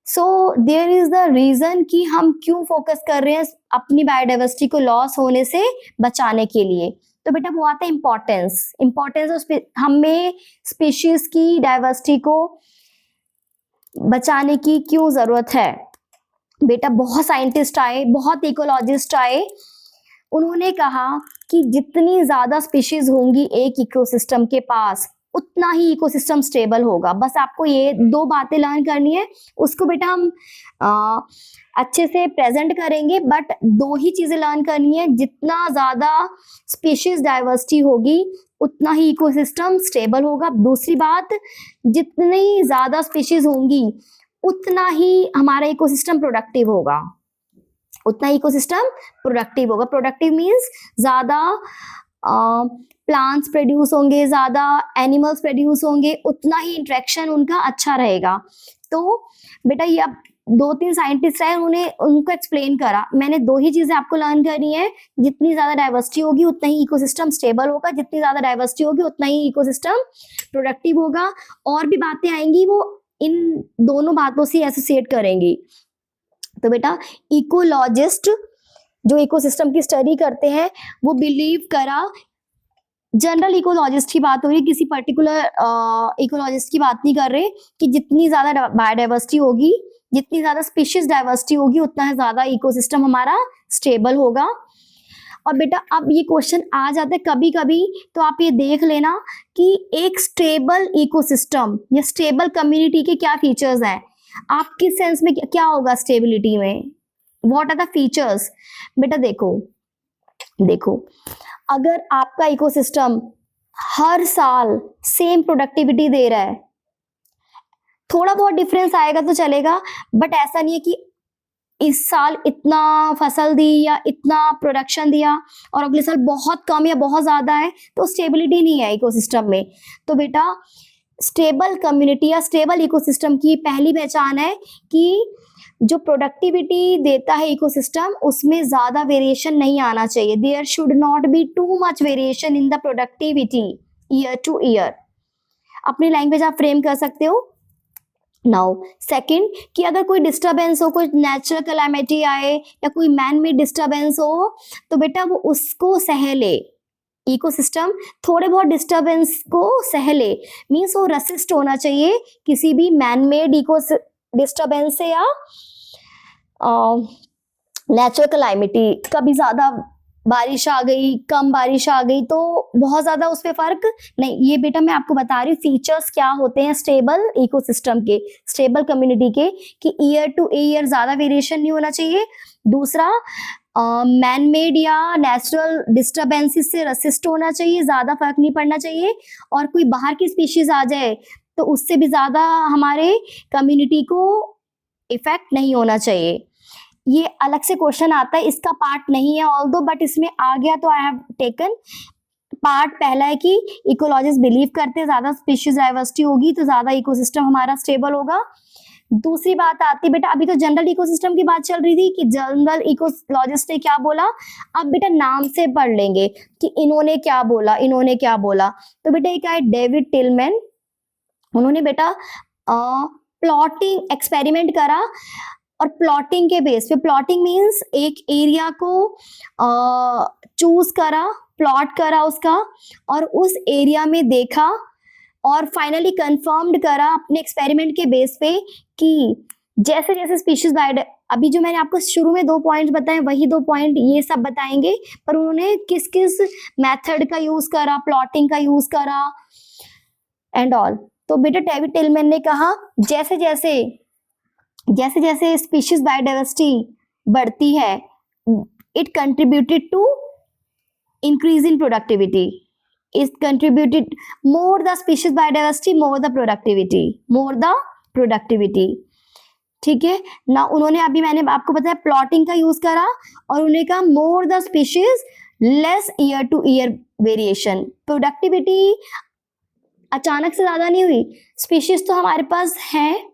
so there is the reason कि हम क्यों फोकस कर रहे हैं अपनी बायोडाइवर्सिटी को लॉस होने से बचाने के लिए। तो बेटा वो आता है इम्पोर्टेंस हमें स्पीशीज की डाइवर्सिटी को बचाने की क्यों जरूरत है। बेटा बहुत साइंटिस्ट आए, बहुत इकोलॉजिस्ट आए, उन्होंने कहा कि जितनी ज्यादा स्पीशीज होंगी एक इकोसिस्टम के पास उतना ही इकोसिस्टम स्टेबल होगा। बस आपको ये दो बातें लर्न करनी है, उसको बेटा हम अच्छे से प्रेजेंट करेंगे, बट दो ही चीजें लर्न करनी है। जितना ज्यादा स्पीशीज डाइवर्सिटी होगी उतना ही इकोसिस्टम स्टेबल होगा। दूसरी बात, जितनी ज्यादा स्पीशीज होंगी उतना ही हमारा इकोसिस्टम प्रोडक्टिव होगा, उतना इकोसिस्टम प्रोडक्टिव होगा। प्रोडक्टिव मींस ज्यादा प्लांट्स प्रोड्यूस होंगे, ज्यादा एनिमल्स प्रोड्यूस होंगे, उतना ही इंटरेक्शन उनका अच्छा रहेगा। तो बेटा ये अब 2-3 साइंटिस्ट हैं, उनको एक्सप्लेन करा। मैंने दो ही चीजें आपको लर्न करनी है, जितनी ज्यादा डाइवर्सिटी होगी उतना ही इकोसिस्टम स्टेबल होगा, जितनी ज्यादा डाइवर्सिटी होगी उतना ही इकोसिस्टम प्रोडक्टिव होगा। और भी बातें आएंगी वो इन दोनों बातों से एसोसिएट करेंगी। तो बेटा इकोलॉजिस्ट जो इकोसिस्टम की स्टडी करते हैं वो बिलीव करा, जनरल इकोलॉजिस्ट की बात हो रही, किसी पर्टिकुलर इकोलॉजिस्ट की बात नहीं कर रहे, कि जितनी ज्यादा बायोडाइवर्सिटी होगी, जितनी ज्यादा स्पीशीज डाइवर्सिटी होगी उतना ही ज्यादा इकोसिस्टम हमारा स्टेबल होगा। और बेटा अब ये क्वेश्चन आ जाता है कभी कभी, तो आप ये देख लेना कि एक स्टेबल इकोसिस्टम या स्टेबल कम्युनिटी के क्या फीचर्स हैं। आप किस सेंस में क्या होगा स्टेबिलिटी में, व्हाट आर द फीचर्स। बेटा देखो अगर आपका इकोसिस्टम हर साल सेम प्रोडक्टिविटी दे रहा है, थोड़ा बहुत डिफरेंस आएगा तो चलेगा, बट ऐसा नहीं है कि इस साल इतना फसल दी या इतना प्रोडक्शन दिया और अगले साल बहुत कम या बहुत ज्यादा है, तो स्टेबिलिटी नहीं है इकोसिस्टम में। तो बेटा स्टेबल कम्युनिटी या स्टेबल इकोसिस्टम की पहली पहचान है कि जो प्रोडक्टिविटी देता है इकोसिस्टम उसमें ज्यादा वेरिएशन नहीं आना चाहिए। There should not be too much variation in the productivity year to year. अपनी लैंग्वेज आप फ्रेम कर सकते हो। नाउ सेकंड, कि अगर कोई डिस्टरबेंस हो, कोई नेचुरल कैलामिटी आए या कोई मैन मेड डिस्टरबेंस हो, तो बेटा वो उसको सह ले। इकोसिस्टम थोड़े बहुत डिस्टरबेंस को सह ले, मीन्स वो रेसिस्ट होना चाहिए किसी भी मैन मेड इको डिस्टरबेंस से या नेचुरल कैलामिटी। कभी ज्यादा बारिश आ गई, कम बारिश आ गई, तो बहुत ज्यादा उस पर फर्क नहीं। ये बेटा मैं आपको बता रही हूँ फीचर्स क्या होते हैं स्टेबल इकोसिस्टम के, स्टेबल कम्युनिटी के, कि ईयर टू ईयर ज्यादा वेरिएशन नहीं होना चाहिए। दूसरा, मैन मेड या नेचुरल डिस्टरबेंसेस से रेसिस्ट होना चाहिए, ज्यादा फर्क नहीं पड़ना चाहिए। और कोई बाहर की स्पीशीज आ जाए तो उससे भी ज्यादा हमारे कम्युनिटी को इफेक्ट नहीं होना चाहिए। ये अलग से क्वेश्चन आता है, इसका पार्ट नहीं है ऑल्दो, बट इसमें आ गया तो आई हैव टेकन पार्ट। पहला है कि इकोलॉजिस्ट बिलीव करते हैं ज्यादा स्पीशीज डाइवर्सिटी होगी तो ज्यादा इकोसिस्टम हमारा स्टेबल होगा। दूसरी बात आती है बेटा, अभी तो जनरल इकोसिस्टम की बात चल रही थी कि जनरल इकोलॉजिस्ट ने क्या बोला। अब बेटा नाम से पढ़ लेंगे कि इन्होंने क्या बोला, इन्होंने क्या बोला। तो बेटा एक है डेविड टिलमैन, उन्होंने बेटा प्लॉटिंग एक्सपेरिमेंट करा, और प्लॉटिंग के बेस पे, प्लॉटिंग मींस एक एरिया को चूज करा, प्लॉट करा उसका, और उस एरिया में देखा और फाइनली कंफर्म्ड करा अपने एक्सपेरिमेंट के बेस पे कि जैसे जैसे स्पीशीज अभी जो मैंने आपको शुरू में 2 पॉइंट्स बताए वही 2 पॉइंट ये सब बताएंगे, पर उन्होंने किस किस मेथड का यूज करा, प्लॉटिंग का यूज करा एंड ऑल। तो बेटा डेविड टिलमैन ने कहा जैसे जैसे स्पीशीज बायोडाइवर्सिटी बढ़ती है, it contributed to increase in productivity, it contributed more the species biodiversity more the productivity. ठीक है ना। उन्होंने अभी मैंने आपको बताया प्लॉटिंग का यूज करा, और उन्होंने कहा मोर the species less year to year variation. Productivity अचानक से ज्यादा नहीं हुई, स्पीशीज तो हमारे पास है,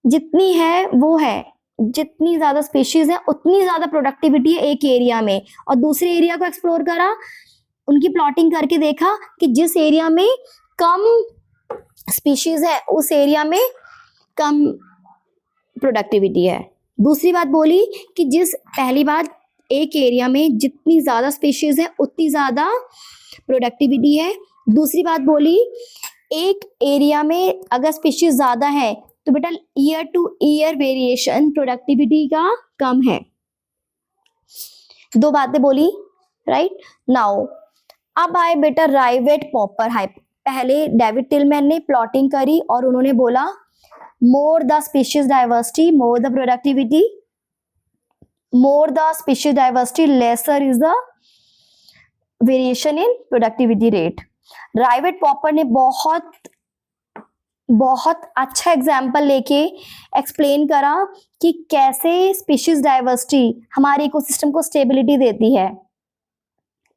जितनी है वो है, जितनी ज्यादा स्पीशीज है उतनी ज्यादा प्रोडक्टिविटी है एक एरिया में। और दूसरे एरिया को एक्सप्लोर करा, उनकी प्लॉटिंग करके देखा कि जिस एरिया में कम स्पीशीज है उस एरिया में कम प्रोडक्टिविटी है। दूसरी बात बोली कि पहली बात एक एरिया में जितनी ज्यादा स्पीशीज है उतनी ज्यादा प्रोडक्टिविटी है। दूसरी बात बोली एक एरिया में अगर स्पीशीज ज्यादा है तो बेटा year to year variation productivity का कम है। 2 बातें बोली, राइट। नाउ अब आए बेटा राइवेट पॉपर पहले डेविड टिलमैन ने प्लॉटिंग करी और उन्होंने बोला more the species diversity more the productivity, more the species diversity lesser is the variation in productivity rate. Rivet popper ने बहुत अच्छा एग्जाम्पल लेके एक्सप्लेन करा कि कैसे स्पीशीज डाइवर्सिटी हमारे इकोसिस्टम को स्टेबिलिटी देती है।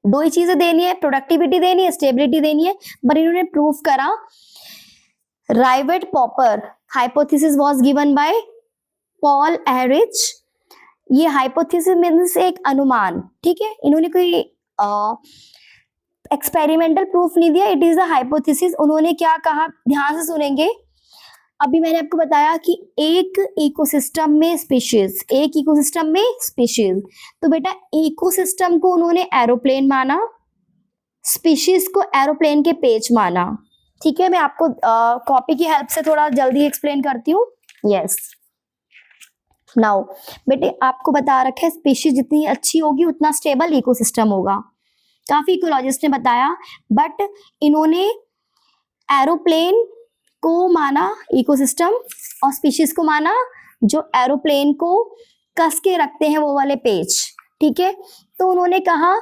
दो ही चीजें देनी है, प्रोडक्टिविटी देनी है, स्टेबिलिटी देनी है, बट इन्होंने प्रूव करा। Rivet popper hypothesis was given by Paul Ehrlich. ये हाइपोथेसिस मींस एक अनुमान, ठीक है, इन्होंने कोई एक्सपेरिमेंटल प्रूफ नहीं दिया, इट इज द हाइपोथेसिस। उन्होंने क्या कहा, ध्यान से सुनेंगे। अभी मैंने आपको बताया कि एक इकोसिस्टम में स्पीशीज, एक इकोसिस्टम में स्पीशीज, तो बेटा इकोसिस्टम को उन्होंने एरोप्लेन माना, स्पीशीज को एरोप्लेन के पेच माना। ठीक है, मैं आपको कॉपी की हेल्प से थोड़ा जल्दी एक्सप्लेन करती हूँ। यस, नाउ बेटे आपको बता रखा है स्पीशीज जितनी अच्छी होगी उतना स्टेबल इकोसिस्टम होगा। काफी इकोलॉजिस्ट ने बताया, बट इन्होंने एरोप्लेन को माना इकोसिस्टम और स्पीशीज को माना जो एरोप्लेन को कस के रखते हैं वो वाले पेच। ठीक है, तो उन्होंने कहा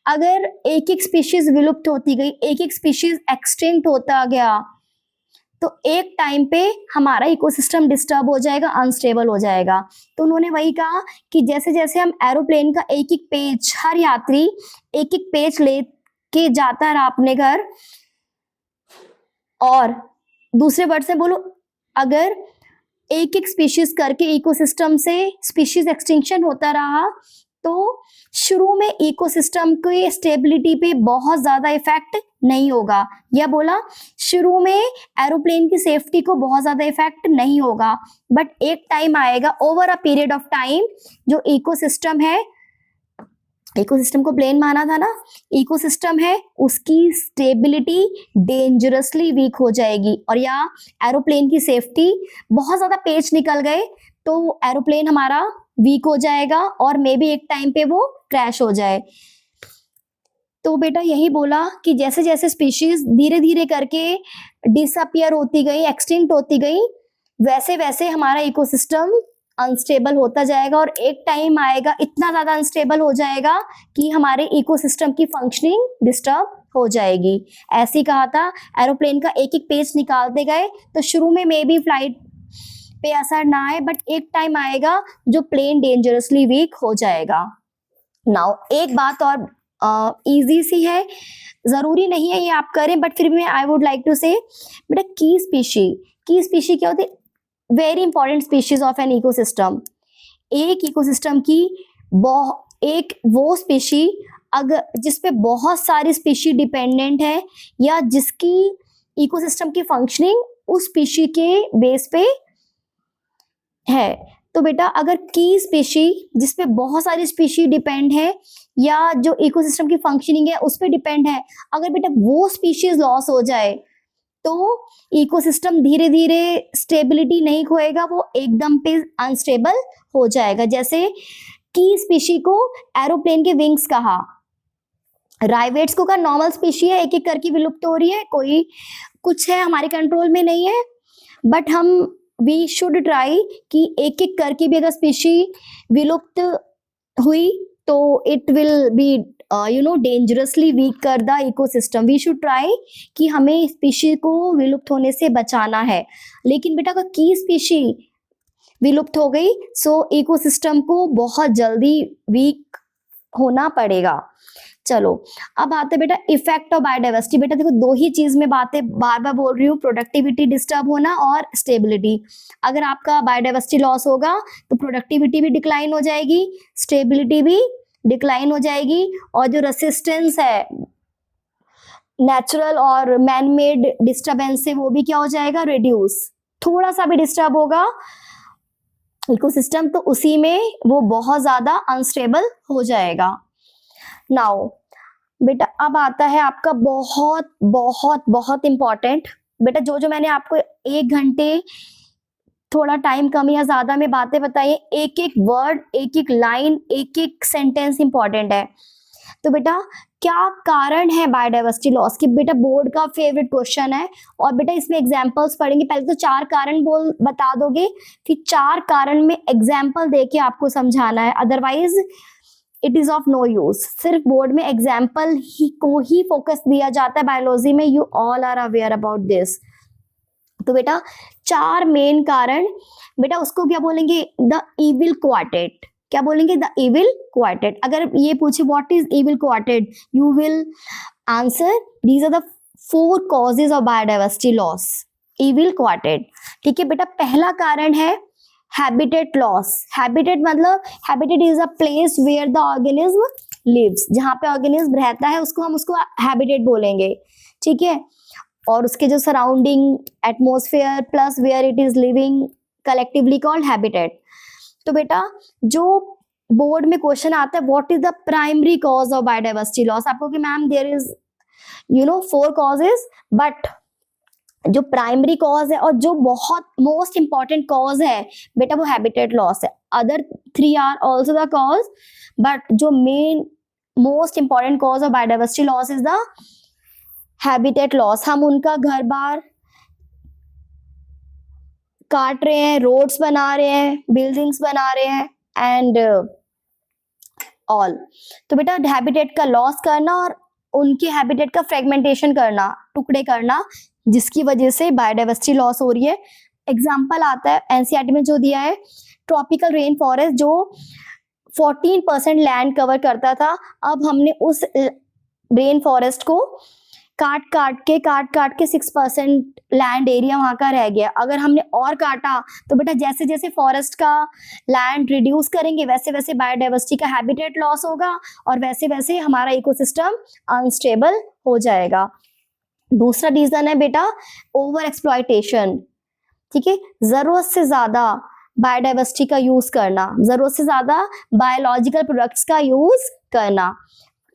अगर एक एक स्पीशीज विलुप्त होती गई, एक एक स्पीशीज एक्सटिंक्ट होता गया, तो एक टाइम पे हमारा इकोसिस्टम डिस्टर्ब हो जाएगा, अनस्टेबल हो जाएगा। तो उन्होंने वही कहा कि जैसे जैसे हम एरोप्लेन का एक एक पेज, हर यात्री एक एक पेज लेके जाता रहा अपने घर, और दूसरे वर्ड से बोलो, अगर एक एक स्पीशीज करके इकोसिस्टम से स्पीशीज एक्सटिंक्शन होता रहा तो शुरू में इकोसिस्टम की स्टेबिलिटी पे बहुत ज्यादा इफेक्ट नहीं होगा, या बोला शुरू में एरोप्लेन की सेफ्टी को बहुत ज्यादा इफेक्ट नहीं होगा, बट एक टाइम आएगा over a period of time जो इकोसिस्टम है, इकोसिस्टम को प्लेन माना था ना, इकोसिस्टम है उसकी स्टेबिलिटी डेंजरसली वीक हो जाएगी, और या एरोप्लेन की सेफ्टी, बहुत ज्यादा पेच निकल गए तो एरोप्लेन हमारा वीक हो जाएगा और मे बी एक टाइम पे वो क्रैश हो जाए। तो बेटा यही बोला कि जैसे जैसे स्पीशीज धीरे धीरे करके डिसअपियर होती गई, एक्सटिंक्ट होती गई, वैसे वैसे हमारा इकोसिस्टम अनस्टेबल होता जाएगा, और एक टाइम आएगा इतना ज्यादा अनस्टेबल हो जाएगा कि हमारे इकोसिस्टम की फंक्शनिंग डिस्टर्ब हो जाएगी। ऐसे ही कहा था, एरोप्लेन का एक एक पेज निकालते गए तो शुरू में मे बी फ्लाइट पे असर ना आए, बट एक टाइम आएगा जो प्लेन डेंजरसली वीक हो जाएगा। नाउ एक बात और इजी सी है, जरूरी नहीं है ये आप करें, बट फिर भी आई वुड लाइक टू से बेटा की स्पीशी क्या होती है? Very important species of an ecosystem. एक इकोसिस्टम की एक वो स्पीशी अगर जिसपे बहुत सारी स्पीशी डिपेंडेंट है, या जिसकी इकोसिस्टम की फंक्शनिंग उस स्पीशी के बेस पे है, तो बेटा अगर की स्पीशी जिसपे बहुत सारी स्पीशी डिपेंड है या जो इकोसिस्टम की फंक्शनिंग है उस पे डिपेंड है, अगर बेटा वो स्पीशीज लॉस हो जाए तो इकोसिस्टम धीरे धीरे स्टेबिलिटी नहीं खोएगा, वो एकदम पे अनस्टेबल हो जाएगा। जैसे की स्पीशी को एरोप्लेन के विंग्स कहा, राइवेट्स को का नॉर्मल स्पीशी है, एक एक करके विलुप्त हो रही है, कोई कुछ है हमारे कंट्रोल में नहीं है, बट हम वी शुड ट्राई कि एक एक करके भी अगर स्पीशी विलुप्त हुई तो it will be dangerously weak कर the ecosystem. We should try कि हमें स्पीशी को विलुप्त होने से बचाना है। लेकिन बेटा अगर की स्पीशी विलुप्त हो गई सो इकोसिस्टम को बहुत जल्दी वीक होना पड़ेगा। चलो अब आते बेटा इफेक्ट ऑफ बायोडाइवर्सिटी। बेटा देखो दो ही चीज में बातें बार बार बोल रही हूँ, प्रोडक्टिविटी डिस्टर्ब होना और स्टेबिलिटी। अगर आपका बायोडाइवर्सिटी लॉस होगा तो प्रोडक्टिविटी भी डिक्लाइन हो जाएगी, स्टेबिलिटी भी डिक्लाइन हो जाएगी, और जो रेसिस्टेंस है नेचुरल और मैन मेड डिस्टर्बेंस से वो भी क्या हो जाएगा, रिड्यूस। थोड़ा सा भी डिस्टर्ब होगा इकोसिस्टम तो उसी में वो बहुत ज्यादा अनस्टेबल हो जाएगा। नाउ बेटा अब आता है आपका बहुत बहुत बहुत इंपॉर्टेंट, बेटा जो जो मैंने आपको 1 घंटे थोड़ा टाइम कम या ज्यादा में बातें बताई, एक एक वर्ड, एक एक लाइन, एक एक सेंटेंस इंपॉर्टेंट है। तो बेटा क्या कारण है बायोडाइवर्सिटी लॉस की? बेटा बोर्ड का फेवरेट क्वेश्चन है। और बेटा इसमें एग्जांपल्स पढ़ेंगे, पहले तो 4 कारण बता दोगे, फिर 4 कारण में एग्जांपल देके आपको समझाना है, otherwise it is of no use. सिर्फ बोर्ड में एग्जाम्पल को ही फोकस दिया जाता है बायोलॉजी में, you all are aware about this. तो बेटा 4 मेन कारण, बेटा उसको क्या बोलेंगे? The evil quartet. क्या बोलेंगे? The evil quartet. अगर ये पूछे what is evil quartet, you will answer these are the 4 causes of biodiversity loss, evil quartet. ठीक है बेटा, पहला कारण है हैबिटेट लॉस। हैबिटेट मतलब habitat is a place where the organism lives, जहां पे ऑर्गेनिज्म रहता है उसको हम उसको हैबिटेट बोलेंगे। ठीक है, और उसके जो surrounding atmosphere plus where it is living collectively called habitat. तो बेटा जो बोर्ड में क्वेश्चन आता है what is the primary cause of biodiversity loss, आपको कि ma'am there is 4 causes, but जो प्राइमरी कॉज है और जो बहुत मोस्ट इंपॉर्टेंट कॉज है बेटा वो हैबिटेट लॉस है। Other 3 are also the cause, but जो main most important cause of biodiversity loss is the habitat loss. हम उनका घर बार काट रहे हैं, रोड्स बना रहे हैं, बिल्डिंग्स बना रहे हैं एंड ऑल। तो बेटा हैबिटेट का लॉस करना और उनके हैबिटेट का फ्रेगमेंटेशन करना, टुकड़े करना, जिसकी वजह से बायोडाइवर्सिटी लॉस हो रही है। एग्जाम्पल आता है एनसीईआरटी में जो दिया है, ट्रॉपिकल रेन फॉरेस्ट जो 14% लैंड कवर करता था, अब हमने उस रेन फॉरेस्ट को काट काट के 6% लैंड एरिया वहां का रह गया। अगर हमने और काटा तो बेटा जैसे जैसे फॉरेस्ट का लैंड रिड्यूस करेंगे वैसे वैसे बायोडाइवर्सिटी का हैबिटेट लॉस होगा और वैसे वैसे हमारा इकोसिस्टम अनस्टेबल हो जाएगा। दूसरा रीजन है बेटा ओवर एक्सप्लॉयटेशन। ठीक है, जरूरत से ज्यादा बायोडाइवर्सिटी का यूज करना, जरूरत से ज्यादा बायोलॉजिकल प्रोडक्ट्स का यूज करना।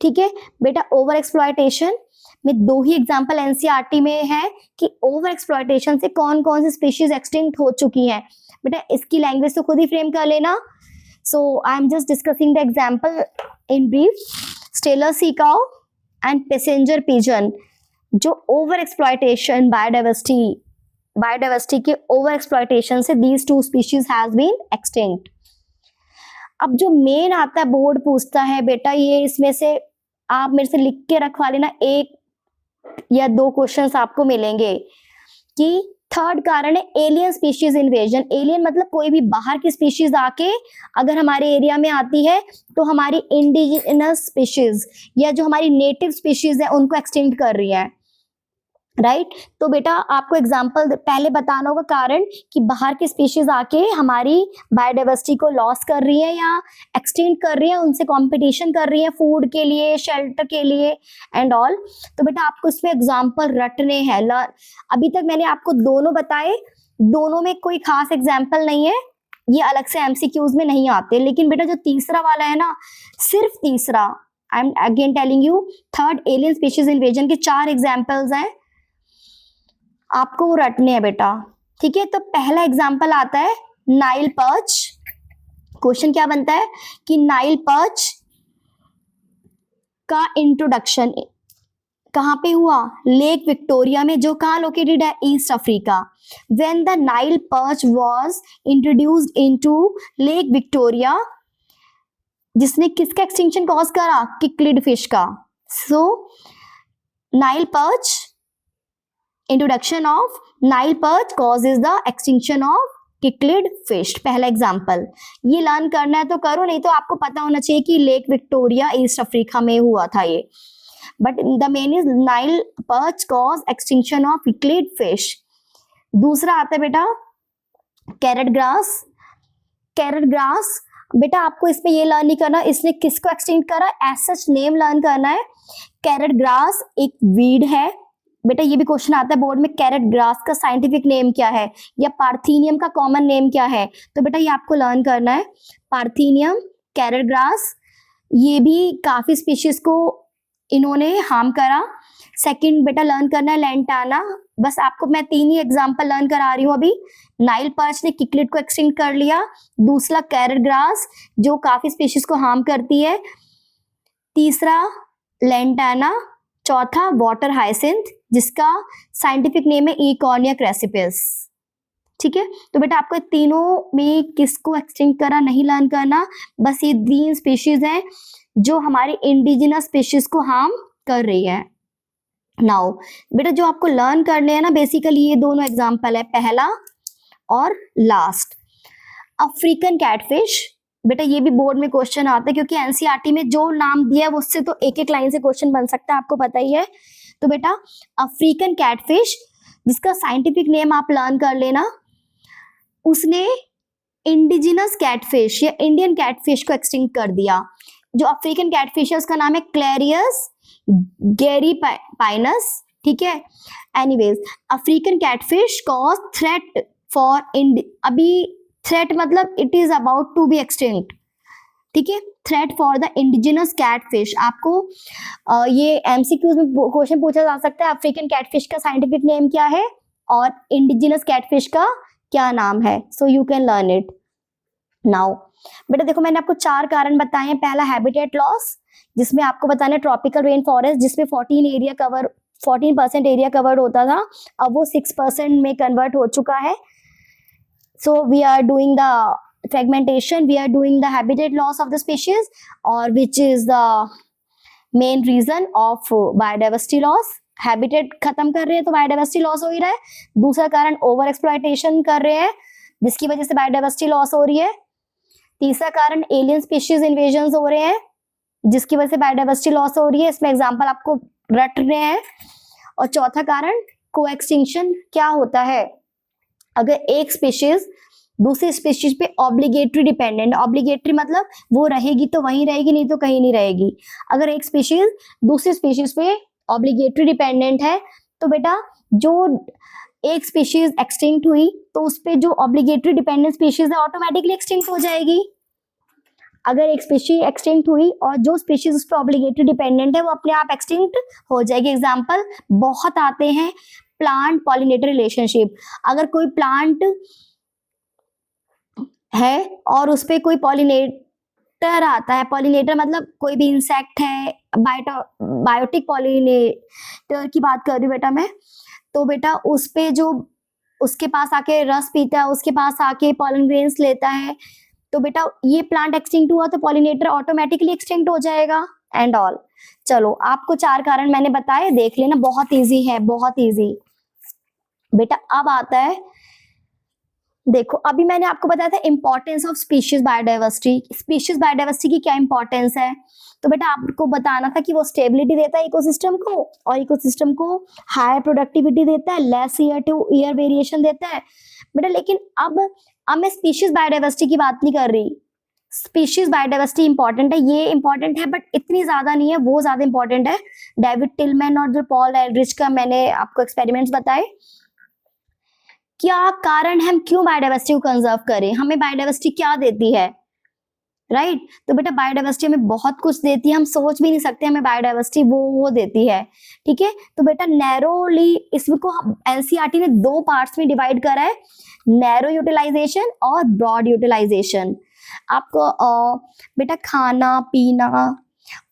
ठीक है बेटा, ओवर एक्सप्लॉयटेशन में 2 ही एग्जांपल एनसीईआरटी में है कि ओवर एक्सप्लॉयटेशन से कौन कौन सी स्पीशीज एक्सटिंक्ट हो चुकी हैं। बेटा इसकी लैंग्वेज तो खुद ही फ्रेम कर लेना। So I am just discussing the example in brief. Steller sea cow and passenger pigeon, जो ओवर एक्सप्लॉयटेशन बायोडाइवर्सिटी के ओवर एक्सप्लॉयटेशन से these 2 species has been extinct. अब जो मेन आता है, बोर्ड पूछता है बेटा, ये इसमें से आप मेरे से लिख के रखवा लेना, 1 या 2 क्वेश्चंस आपको मिलेंगे कि थर्ड कारण है एलियन स्पीशीज इन्वेजन। एलियन मतलब कोई भी बाहर की स्पीशीज आके अगर हमारे एरिया में आती है तो हमारी इंडिजिनस स्पीशीज या जो हमारी नेटिव स्पीशीज है उनको एक्सटिंक्ट कर रही है, राइट। तो बेटा आपको एग्जांपल पहले बताना होगा कारण कि बाहर की स्पीशीज आके हमारी बायोडाइवर्सिटी को लॉस कर रही है या एक्सटिंक्ट कर रही है, उनसे कंपटीशन कर रही है फूड के लिए, शेल्टर के लिए एंड ऑल। तो बेटा आपको इसमें एग्जांपल रटने हैं। अभी तक मैंने आपको दोनों बताए, दोनों में कोई खास एग्जाम्पल नहीं है, ये अलग से एमसीक्यूज में नहीं आते। लेकिन बेटा जो तीसरा वाला है ना, सिर्फ तीसरा, I am again telling you, third alien species invasion के 4 एग्जाम्पल्स हैं, आपको वो रटने हैं बेटा। ठीक है, तो पहला एग्जाम्पल आता है नाइल पर्च। क्वेश्चन क्या बनता है कि नाइल पर्च का इंट्रोडक्शन कहाँ पे हुआ? लेक विक्टोरिया में, जो कहाँ लोकेटेड है? East Africa. When the Nile perch was introduced into lake Victoria, जिसने किसका एक्सटिंक्शन कॉज करा? किक्लिड फिश का। So Nile perch, introduction of Nile perch causes the extinction of cichlid fish, पहला example. ये लर्न करना है तो करो, नहीं तो आपको पता होना चाहिए कि लेक विक्टोरिया ईस्ट अफ्रीका में हुआ था ये। But the main is Nile perch cause extinction of cichlid fish. दूसरा आता है बेटा कैरेट ग्रास। कैरेट ग्रास बेटा आपको इसमें ये लर्न नहीं करना इसने किसको एक्सटिंक्ट करा, एज सच नेम लर्न करना है। कैरेट ग्रास एक वीड है बेटा, ये भी क्वेश्चन आता है बोर्ड में, कैरेट ग्रास का साइंटिफिक नेम क्या है या पार्थीनियम का कॉमन नेम क्या है? तो बेटा ये आपको लर्न करना है, पार्थीनियम, कैरेट ग्रास, ये भी काफी स्पीशीज को इन्होंने हार्म करा। सेकंड बेटा लर्न करना है लैंटाना। बस आपको मैं 3 ही एग्जांपल लर्न करा रही हूँ अभी। नाइल पर्च ने किक्लिड को एक्सटिंक्ट कर लिया, दूसरा कैरेट ग्रास जो काफी स्पीशीज को हार्म करती है, तीसरा लेंटाना, चौथा वाटर हाइसिंथ जिसका साइंटिफिक नेम है इकॉर्निया क्रेसिपिस। ठीक है, तो बेटा आपको तीनों में किसको एक्सटिंक्ट करा नहीं लर्न करना, बस ये 3 स्पीशीज हैं जो हमारी इंडिजिनस स्पीशीज को हार्म कर रही है। नाउ बेटा जो आपको लर्न करने हैं ना, बेसिकली ये दोनों एग्जांपल है, पहला और लास्ट। अफ्रीकन कैटफिश, बेटा ये भी बोर्ड में क्वेश्चन आता है क्योंकि एनसीईआरटी में जो नाम दिया है उससे तो एक एक लाइन से क्वेश्चन बन सकता है, आपको पता ही है। तो बेटा अफ्रीकन कैटफिश जिसका साइंटिफिक नेम आप लर्न कर लेना, उसने इंडिजिनस कैटफिश या इंडियन कैटफिश को एक्सटिंक्ट कर दिया। जो अफ्रीकन कैटफिश है उसका नाम है क्लेरियस गैरीपाइनस। ठीक है, anyways African catfish cause threat for अभी थ्रेट मतलब it is about to be extinct. ठीक है, threat for the indigenous catfish. आपको ये एमसीक्यूज में क्वेश्चन पूछा जा सकता है, अफ्रीकन कैटफिश का साइंटिफिक नेम क्या है और इंडिजिनस कैटफिश का क्या नाम है, so you can learn it now. बेटा देखो मैंने आपको 4 कारण बताए हैं। पहला हैबिटेट लॉस, जिसमें आपको बताना है ट्रॉपिकल रेन फॉरेस्ट जिसमें 14% एरिया कवर्ड होता था, अब वो 6% में कन्वर्ट हो चुका है। So we are doing the fragmentation, we are doing the habitat loss of the species, or which is the main reason of biodiversity loss. Habitat खत्म कर रहे हैं तो biodiversity loss हो ही रहा है। दूसरा कारण ओवर एक्सप्लॉयटेशन कर रहे हैं जिसकी वजह से biodiversity loss हो रही है। तीसरा कारण एलियन स्पीशीज इन्वेजन हो रहे हैं जिसकी वजह से biodiversity loss हो रही है, इसमें एग्जाम्पल आपको रट रहे हैं। और चौथा कारण कोएक्सटिंक्शन क्या होता है, अगर एक स्पीशीज दूसरी स्पीशीज पे ऑब्लिगेटरी डिपेंडेंट, ऑब्लिगेटरी मतलब वो रहेगी तो वहीं रहेगी नहीं तो कहीं नहीं रहेगी। अगर एक स्पीशीज दूसरी स्पीशीज पे ऑब्लिगेटरी डिपेंडेंट है तो बेटा जो एक स्पीशीज एक्सटिंक्ट हुई तो उस पे जो ऑब्लिगेटरी डिपेंडेंट स्पीशीज है ऑटोमेटिकली एक्सटिंक्ट हो जाएगी। अगर एक स्पीशीज एक्सटिंक्ट हुई और जो स्पीशीज उस पे ऑब्लिगेटरी डिपेंडेंट है वो अपने आप एक्सटिंक्ट हो जाएगी। एग्जाम्पल बहुत आते हैं, प्लांट पॉलिनेटर रिलेशनशिप। अगर कोई प्लांट है और उस पर कोई पॉलिनेटर आता है, पॉलिनेटर मतलब कोई भी इंसेक्ट है, बायोटिक पॉलिनेटर की बात कर रही हूँ बेटा मैं, तो बेटा उस पे जो उसके पास आके रस पीता है, उसके पास आके पॉलन ग्रेन्स लेता है, तो बेटा ये प्लांट एक्सटिंक्ट हुआ तो पॉलिनेटर ऑटोमेटिकली एक्सटिंक्ट हो जाएगा एंड ऑल। चलो आपको 4 कारण मैंने बताए, देख लेना, बहुत इजी है, बहुत इजी। बेटा अब आता है, देखो अभी मैंने आपको बताया था importance of species biodiversity. Species biodiversity की क्या इंपॉर्टेंस है, तो बेटा आपको बताना था कि वो स्टेबिलिटी देता है इकोसिस्टम को और इकोसिस्टम को हायर प्रोडक्टिविटी देता है, less year to year variation देता है बेटा। लेकिन अब मैं स्पीशीज बायोडाइवर्सिटी की बात नहीं कर रही। स्पीशीज बायोडाइवर्सिटी इंपॉर्टेंट है, ये इंपॉर्टेंट है बट इतनी ज्यादा नहीं है, वो ज्यादा इंपॉर्टेंट है। डेविड टिलमैन और जो पॉल एल्ड्रिच का मैंने आपको एक्सपेरिमेंट्स बताए। क्या कारण है हम क्यों बायोडाइवर्सिटी को कंजर्व करें, हमें बायोडाइवर्सिटी क्या देती है, राइट तो बेटा बायोडाइवर्सिटी हमें बहुत कुछ देती है, हम सोच भी नहीं सकते हमें बायोडाइवर्सिटी वो देती है। ठीक है, तो बेटा नैरोली इसको एनसीईआरटी ने 2 पार्ट्स में डिवाइड करा है, नैरो यूटिलाइजेशन और ब्रॉड यूटिलाइजेशन। आपको बेटा खाना पीना,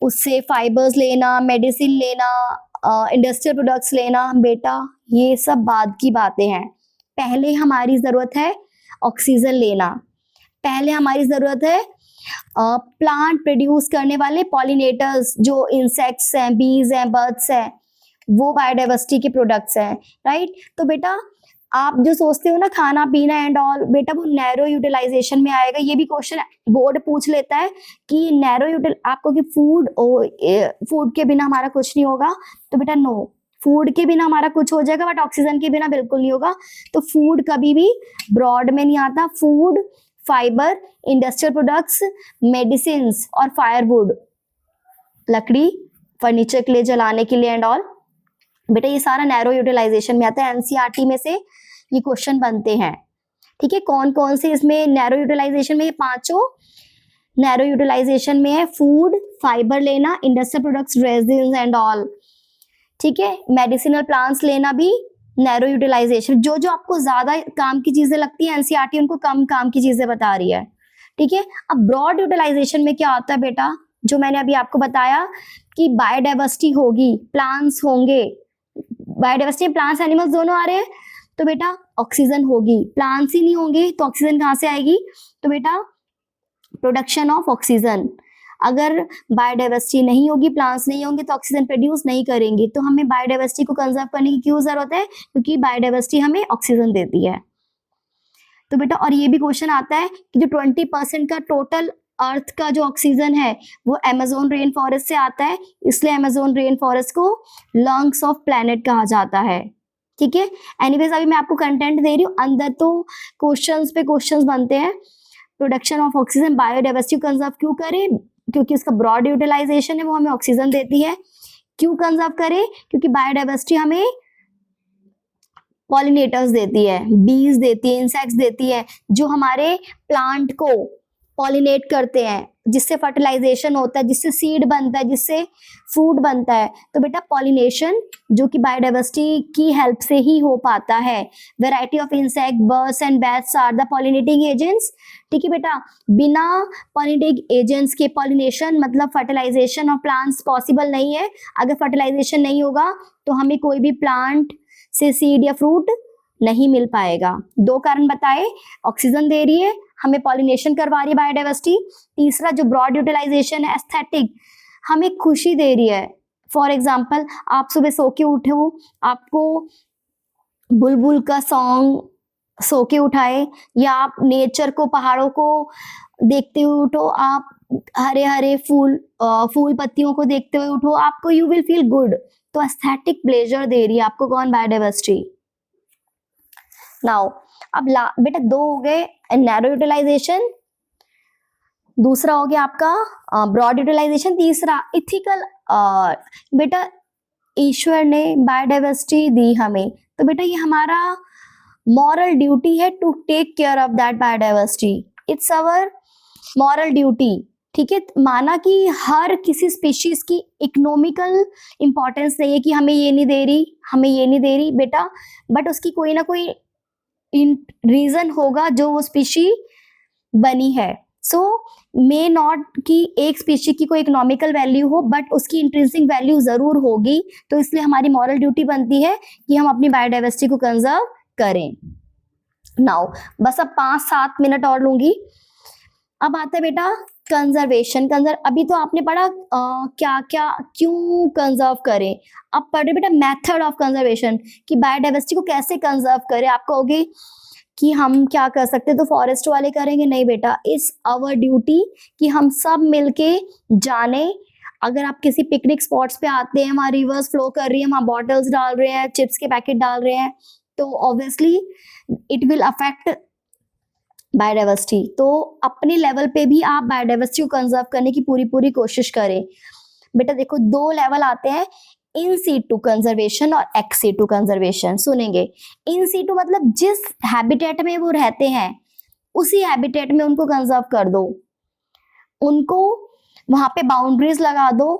उससे फाइबर्स लेना, मेडिसिन लेना, इंडस्ट्रियल प्रोडक्ट्स लेना, बेटा ये सब बाद की बातें हैं। पहले हमारी जरूरत है ऑक्सीजन लेना, पहले हमारी जरूरत है प्लांट प्रोड्यूस करने वाले पॉलिनेटर्स, जो इंसेक्ट्स हैं, बीज हैं, बर्ड्स हैं, वो बायोडाइवर्सिटी के प्रोडक्ट्स हैं, राइट। तो बेटा आप जो सोचते हो ना खाना पीना एंड ऑल, बेटा वो नैरो यूटिलाइजेशन में आएगा। ये भी क्वेश्चन बोर्ड पूछ लेता है कि नैरो आपको कि फूड के बिना हमारा कुछ नहीं होगा, तो बेटा नो, फूड के बिना हमारा कुछ हो जाएगा बट ऑक्सीजन के बिना बिल्कुल नहीं होगा। तो फूड कभी भी ब्रॉड में नहीं आता। Food, fibre, industrial products, medicine और फायरवुड, लकड़ी फर्नीचर के लिए, जलाने के लिए एंड ऑल, बेटा ये सारा नैरो यूटिलाइजेशन में आता है। एनसीईआरटी में से ये क्वेश्चन बनते हैं। ठीक है, कौन कौन से इसमें नैरो यूटिलाइजेशन में, ये 5 नैरो यूटिलाइजेशन में है। फूड, फाइबर लेना, industrial products, resins and all. ठीक है, मेडिसिनल प्लांट्स लेना भी नैरो यूटिलाइजेशन। जो जो आपको ज्यादा काम की चीजें लगती है एनसीईआरटी उनको कम काम की चीजें बता रही है। ठीक है, अब ब्रॉड यूटिलाइजेशन में क्या आता है बेटा, जो मैंने अभी आपको बताया कि बायोडाइवर्सिटी होगी, प्लांट्स होंगे, बायोडाइवर्सिटी प्लांट्स एनिमल्स दोनों आ रहे हैं, तो बेटा ऑक्सीजन होगी। प्लांट्स ही नहीं होंगे तो ऑक्सीजन कहाँ से आएगी? तो बेटा प्रोडक्शन ऑफ ऑक्सीजन। अगर बायोडाइवर्सिटी नहीं होगी, प्लांट्स नहीं होंगे तो ऑक्सीजन प्रोड्यूस नहीं करेंगे। तो हमें बायोडाइवर्सिटी को कंजर्व करने की क्यों जरूरत है? क्योंकि बायोडाइवर्सिटी हमें ऑक्सीजन देती है। तो बेटा और ये भी क्वेश्चन आता है कि जो 20% का टोटल अर्थ का जो ऑक्सीजन है वो अमेज़न रेन फॉरेस्ट से आता है, इसलिए अमेज़न रेन फॉरेस्ट को लंग्स ऑफ प्लैनेट कहा जाता है। ठीक है, एनीवेज अभी मैं आपको कंटेंट दे रही हूँ, अंदर तो क्वेश्चंस पे क्वेश्चंस बनते हैं। Production of oxygen, biodiversity conserve क्यों करें? क्योंकि इसका ब्रॉड यूटिलाइजेशन है, वो हमें ऑक्सीजन देती है। क्यों कंजर्व करें? क्योंकि बायोडाइवर्सिटी हमें पॉलिनेटर्स देती है, बीज देती है, इंसेक्ट्स देती है, जो हमारे प्लांट को पॉलिनेट करते हैं, जिससे फर्टिलाइजेशन होता है, जिससे सीड बनता है, जिससे फ्रूट बनता है। तो बेटा पॉलिनेशन जो कि बायोडाइवर्सिटी की हेल्प से ही हो पाता है। Variety of insect, birds and bats are the pollinating agents. ठीक है बेटा, बिना पॉलिनेटिंग एजेंट्स के पॉलिनेशन मतलब फर्टिलाइजेशन ऑफ प्लांट्स पॉसिबल नहीं है। अगर फर्टिलाइजेशन नहीं होगा तो हमें कोई भी प्लांट से सीड या फ्रूट नहीं मिल पाएगा। दो कारण बताए, ऑक्सीजन दे रही है, हमें पॉलिनेशन करवा रही है बायोडाइवर्सिटी। तीसरा जो ब्रॉड यूटिलाइजेशन है, एस्थेटिक, हमें खुशी दे रही है। फॉर एग्जाम्पल आप सुबह सो के उठे हो, आपको बुलबुल का सॉन्ग सो के उठाए, या आप नेचर को, पहाड़ों को देखते हुए उठो, आप हरे हरे फूल पत्तियों को देखते हुए उठो, आपको यू विल फील गुड। तो एस्थेटिक प्लेजर दे रही है आपको कौन? बायोडाइवर्सिटी। नाउ अब बेटा दो हो गए, नैरो यूटिलाइजेशन, दूसरा हो गया आपका ब्रॉड यूटिलाइजेशन, तीसरा इथिकल। बेटा ईश्वर ने बायोडाइवर्सिटी दी हमें, तो बेटा ये हमारा मॉरल ड्यूटी है to take care of that biodiversity. It's our moral duty. ठीक है, माना कि हर किसी स्पीशीज की इकोनॉमिकल इंपॉर्टेंस नहीं है कि हमें ये नहीं दे रही, हमें ये नहीं दे रही बेटा, बट उसकी कोई ना कोई रीजन होगा जो वो स्पीशी बनी है। सो मे नॉट कि एक स्पीशी की कोई इकोनॉमिकल वैल्यू हो, बट उसकी इंट्रिंसिक वैल्यू जरूर होगी। तो इसलिए हमारी मॉरल ड्यूटी बनती है कि हम अपनी बायोडाइवर्सिटी को कंजर्व करें। नाउ बस अब 5-7 मिनट और लूंगी। अब आता है बेटा कंजर्वेशन। अभी तो आपने पढ़ा क्या क्या क्यों कंजर्व करें, अब पढ़ रहे बेटा मेथड ऑफ कंजर्वेशन कि बायोडाइवर्सिटी को कैसे कंजर्व करें। आप कहोगे कि हम क्या कर सकते हैं, तो फॉरेस्ट वाले करेंगे? नहीं बेटा, इट्स आवर ड्यूटी कि हम सब मिलके जाने। अगर आप किसी पिकनिक स्पॉट्स पे आते हैं, वहाँ रिवर्स फ्लो कर रही है, वहाँ बॉटल्स डाल रहे हैं, चिप्स के पैकेट डाल रहे हैं, तो obviously it will affect biodiversity. तो अपने लेवल पे भी आप बायोडाइवर्सिटी को कंजर्व करने की पूरी कोशिश करें। बेटा देखो दो लेवल आते हैं, इन सीटू कंजर्वेशन और एक्स सीटू कंजर्वेशन। सुनेंगे, इन सीटू मतलब जिस हैबिटेट में वो रहते हैं उसी हैबिटेट में उनको कंजर्व कर दो, उनको वहां पे बाउंड्रीज लगा दो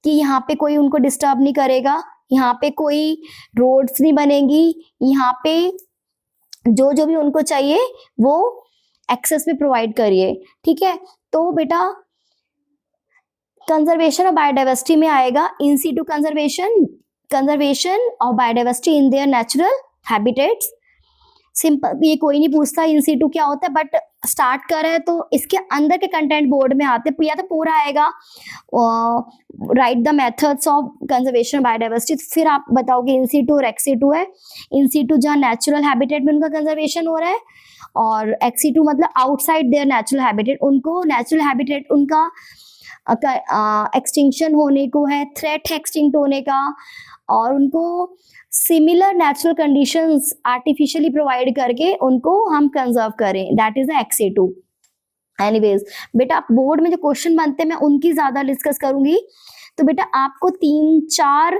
कि यहाँ पे कोई उनको डिस्टर्ब नहीं करेगा, यहाँ पे कोई रोड्स नहीं बनेगी, यहाँ पे जो भी उनको चाहिए वो एक्सेस में प्रोवाइड करिए। ठीक है, तो बेटा कंजर्वेशन ऑफ बायोडाइवर्सिटी में आएगा in situ conservation of biodiversity in their natural habitats. Simple, ये कोई नहीं पूछता इन सीटू क्या होता है, बट स्टार्ट कर रहे हैं तो इसके अंदर के कंटेंट बोर्ड में आते, या तो पूरा आएगा right the methods of conservation biodiversity, फिर आप बताओगे इन सीटू और एक्स सीटू है। इन सीटू जहाँ नेचुरल हैबिटेट में उनका कंजर्वेशन हो रहा है, और एक्स सीटू मतलब आउटसाइड देयर नेचुरल हैबिटेट, उनको नेचुरल हैबिटेट उनका एक्सटिंक्शन होने को है, थ्रेट है एक्सटिंक्ट होने का, और उनको similar natural conditions artificially provide करके उनको हम कंजर्व करें, that is the ex situ. Anyways बेटा बोर्ड में जो क्वेश्चन बनते हैं मैं उनकी ज्यादा डिस्कस करूंगी। तो बेटा आपको 3-4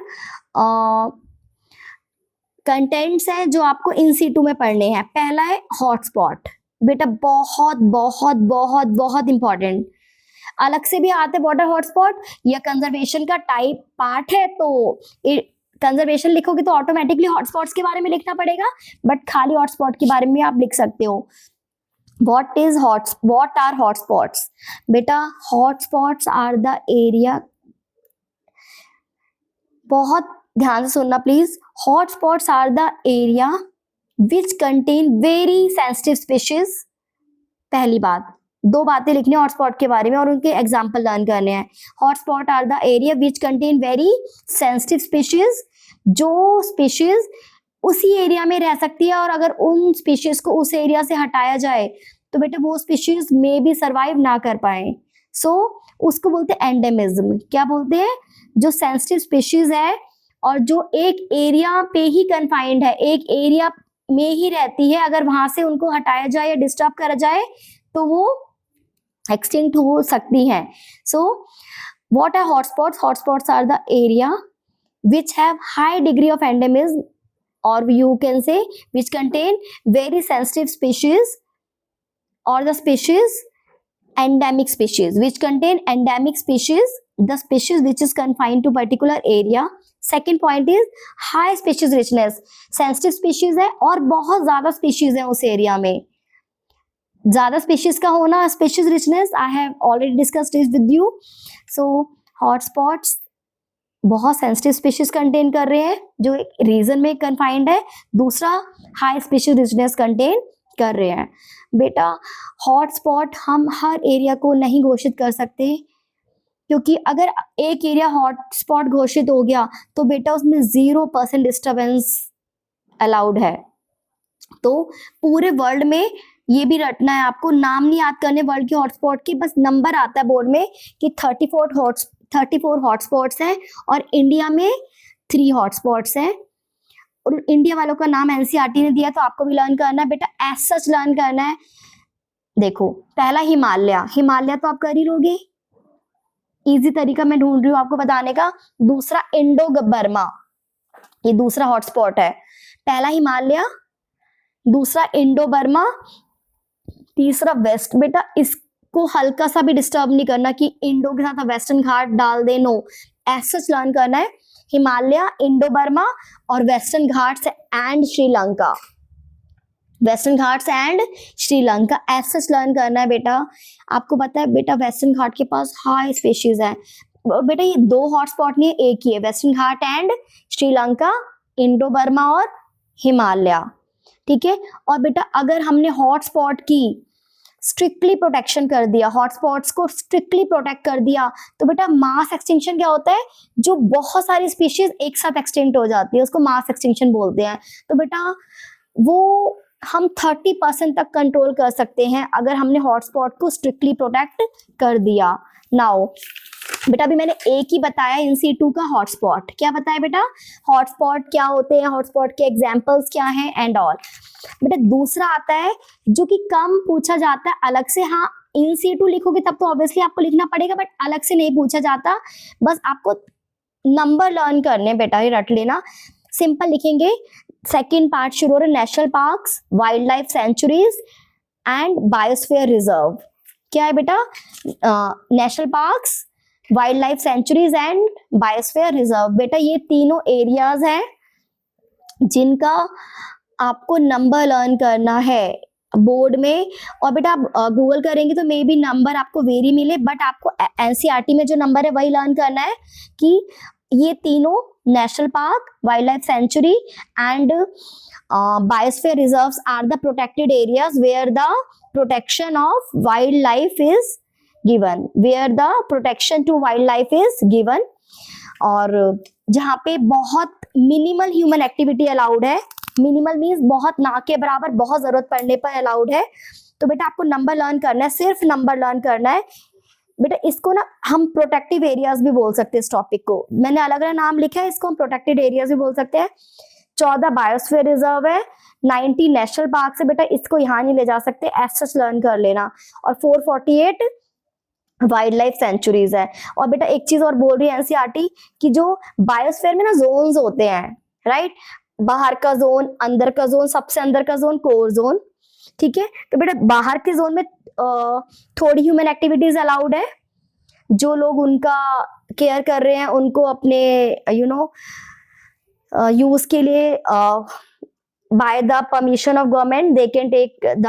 कंटेंट्स हैं जो आपको इन सीटू में पढ़ने हैं। पहला है हॉटस्पॉट। बेटा बहुत बहुत बहुत बहुत इंपॉर्टेंट, अलग से भी आते वाटर हॉटस्पॉट या कंजर्वेशन का टाइप पार्ट है, तो कंजर्वेशन लिखोगे तो ऑटोमेटिकली हॉटस्पॉट्स के बारे में लिखना पड़ेगा, बट खाली हॉटस्पॉट के बारे में आप लिख सकते हो। what are hotspots? बेटा hotspots are the area, बहुत ध्यान से सुनना please. hotspots are the area which contain very sensitive species। पहली बात, दो बातें लिखनी है हॉटस्पॉट के बारे में और उनके एग्जाम्पल लर्न करने हैं। Hotspot are the area which contain very sensitive species, जो स्पीशीज उसी एरिया में रह सकती है और अगर उन स्पीशीज को उस एरिया से हटाया जाए तो बेटा वो स्पीशीज में भी सरवाइव ना कर पाए। सो उसको बोलते हैं एंडेमिज्म। क्या बोलते हैं? जो सेंसिटिव स्पीशीज है और जो एक एरिया पे ही कन्फाइंड है, एक एरिया में ही रहती है, अगर वहां से उनको हटाया जाए या डिस्टर्ब करा जाए तो वो एक्सटिंक्ट हो सकती हैं। So what are hotspots? Hotspots are the area which have high degree of endemism, or you can say which contain very sensitive species, or the species endemic species, which contain endemic species, the species which is confined to particular area. Second point is high species richness, sensitive species है और बहुत ज्यादा species है उस area में। ज्यादा species का होना, species richness, I have already discussed this with you. So hotspots बहुत सेंसिटिव स्पीशीज कंटेन कर रहे हैं जो एक रीजन में कन्फाइंड है, दूसरा हाई स्पीशीज रिचनेस कंटेन कर रहे हैं। बेटा हॉटस्पॉट हम हर एरिया को नहीं घोषित कर सकते, क्योंकि अगर एक एरिया हॉटस्पॉट घोषित हो गया तो बेटा उसमें 0% डिस्टर्बेंस अलाउड है। तो पूरे वर्ल्ड में ये भी रटना है आपको, नाम नहीं याद करने वर्ल्ड के हॉटस्पॉट की, बस नंबर आता है बोर्ड में कि 34 हॉटस्पॉट्स हैं और इंडिया में 3 हॉटस्पॉट्स हैं। और इंडिया वालों का नाम एनसीईआरटी ने दिया तो आपको भी लर्न करना है बेटा, एज सच लर्न करना है। देखो पहला हिमालय तो आप कर ही लोगे, इजी तरीका मैं ढूंढ रही हूँ आपको बताने का। दूसरा इंडो बर्मा, ये दूसरा हॉटस्पॉट है। पहला हिमालय, दूसरा इंडो बर्मा, तीसरा वेस्ट। बेटा इसको हल्का सा भी डिस्टर्ब नहीं करना कि इंडो के साथ वेस्टर्न घाट डाल दे, नो, ऐसा लर्न करना है हिमालय, इंडो बर्मा और western Ghats and Sri Lanka, western Ghats and Sri Lanka ऐसा लर्न करना है बेटा। आपको पता है बेटा वेस्टर्न घाट के पास हाई स्पीशीज है बेटा, ये 2 हॉटस्पॉट नहीं है, एक ही है, western Ghat and Sri Lanka, Indo Burma और हिमालय, ठीक है। और बेटा अगर हमने हॉटस्पॉट की स्ट्रिक्टली प्रोटेक्शन कर दिया, हॉटस्पॉट्स को स्ट्रिक्टली प्रोटेक्ट कर दिया, तो बेटा मास एक्सटिंक्शन क्या होता है? जो बहुत सारी स्पीशीज एक साथ एक्सटिंक्ट हो जाती है उसको मास एक्सटिंक्शन बोलते हैं। तो बेटा वो हम 30% तक कंट्रोल कर सकते हैं अगर हमने हॉटस्पॉट को स्ट्रिक्टली प्रोटेक्ट कर दिया। नाउ बेटा अभी मैंने एक ही बताया इन situ का हॉटस्पॉट, क्या बताया बेटा? हॉटस्पॉट क्या होते हैं, हॉटस्पॉट के एग्जांपल्स क्या हैं एंड ऑल। बेटा दूसरा आता है जो कि कम पूछा जाता है अलग से, हाँ इन situ लिखोगे तब तो ऑब्वियसली आपको लिखना पड़ेगा, बट अलग से नहीं पूछा जाता, बस आपको नंबर लर्न करने बेटा, ये रट लेना। सिंपल लिखेंगे, सेकेंड पार्ट शुरू हो रहा है, national parks, wild life sanctuaries and biosphere reserve. क्या है बेटा? National parks, wild life sanctuaries and biosphere reserve. बेटा ये तीनों एरियाज हैं जिनका आपको नंबर लर्न करना है बोर्ड में। और बेटा आप गूगल करेंगे तो मे बी नंबर आपको वेरी मिले, बट आपको एनसीईआरटी में जो नंबर है वही लर्न करना है कि ये तीनों national park, wildlife sanctuary and biosphere reserves are the protected areas where the protection of wildlife is given, where the protection to wildlife is given. और जहाँ पे बहुत मिनिमल ह्यूमन एक्टिविटी अलाउड है, minimal means बहुत ना के बराबर, बहुत जरूरत पड़ने पर अलाउड है। तो बेटा आपको नंबर लर्न करना है, सिर्फ नंबर लर्न करना है बेटा। इसको ना हम प्रोटेक्टिव एरियाज भी बोल सकते हैं, इस टॉपिक को मैंने अलग अलग नाम लिखा है, इसको हम प्रोटेक्टेड एरियाज भी बोल सकते हैं। 14 बायोस्फीयर रिजर्व है, 90 नेशनल पार्क है बेटा, इसको यहाँ नहीं ले जा सकते, एज सच लर्न कर लेना। और 448 वाइल्ड लाइफ सेंचुरीज है। और बेटा एक चीज और बोल रही है एनसीईआरटी कि जो बायोस्फीयर में ना जोन्स होते हैं, राइट, बाहर का जोन, अंदर का जोन, सबसे अंदर का जोन कोर जोन, ठीक है। तो बेटा बाहर के जोन में थोड़ी ह्यूमन एक्टिविटीज अलाउड है, जो लोग उनका केयर कर रहे हैं उनको अपने यूज के लिए by the permission of government they can take the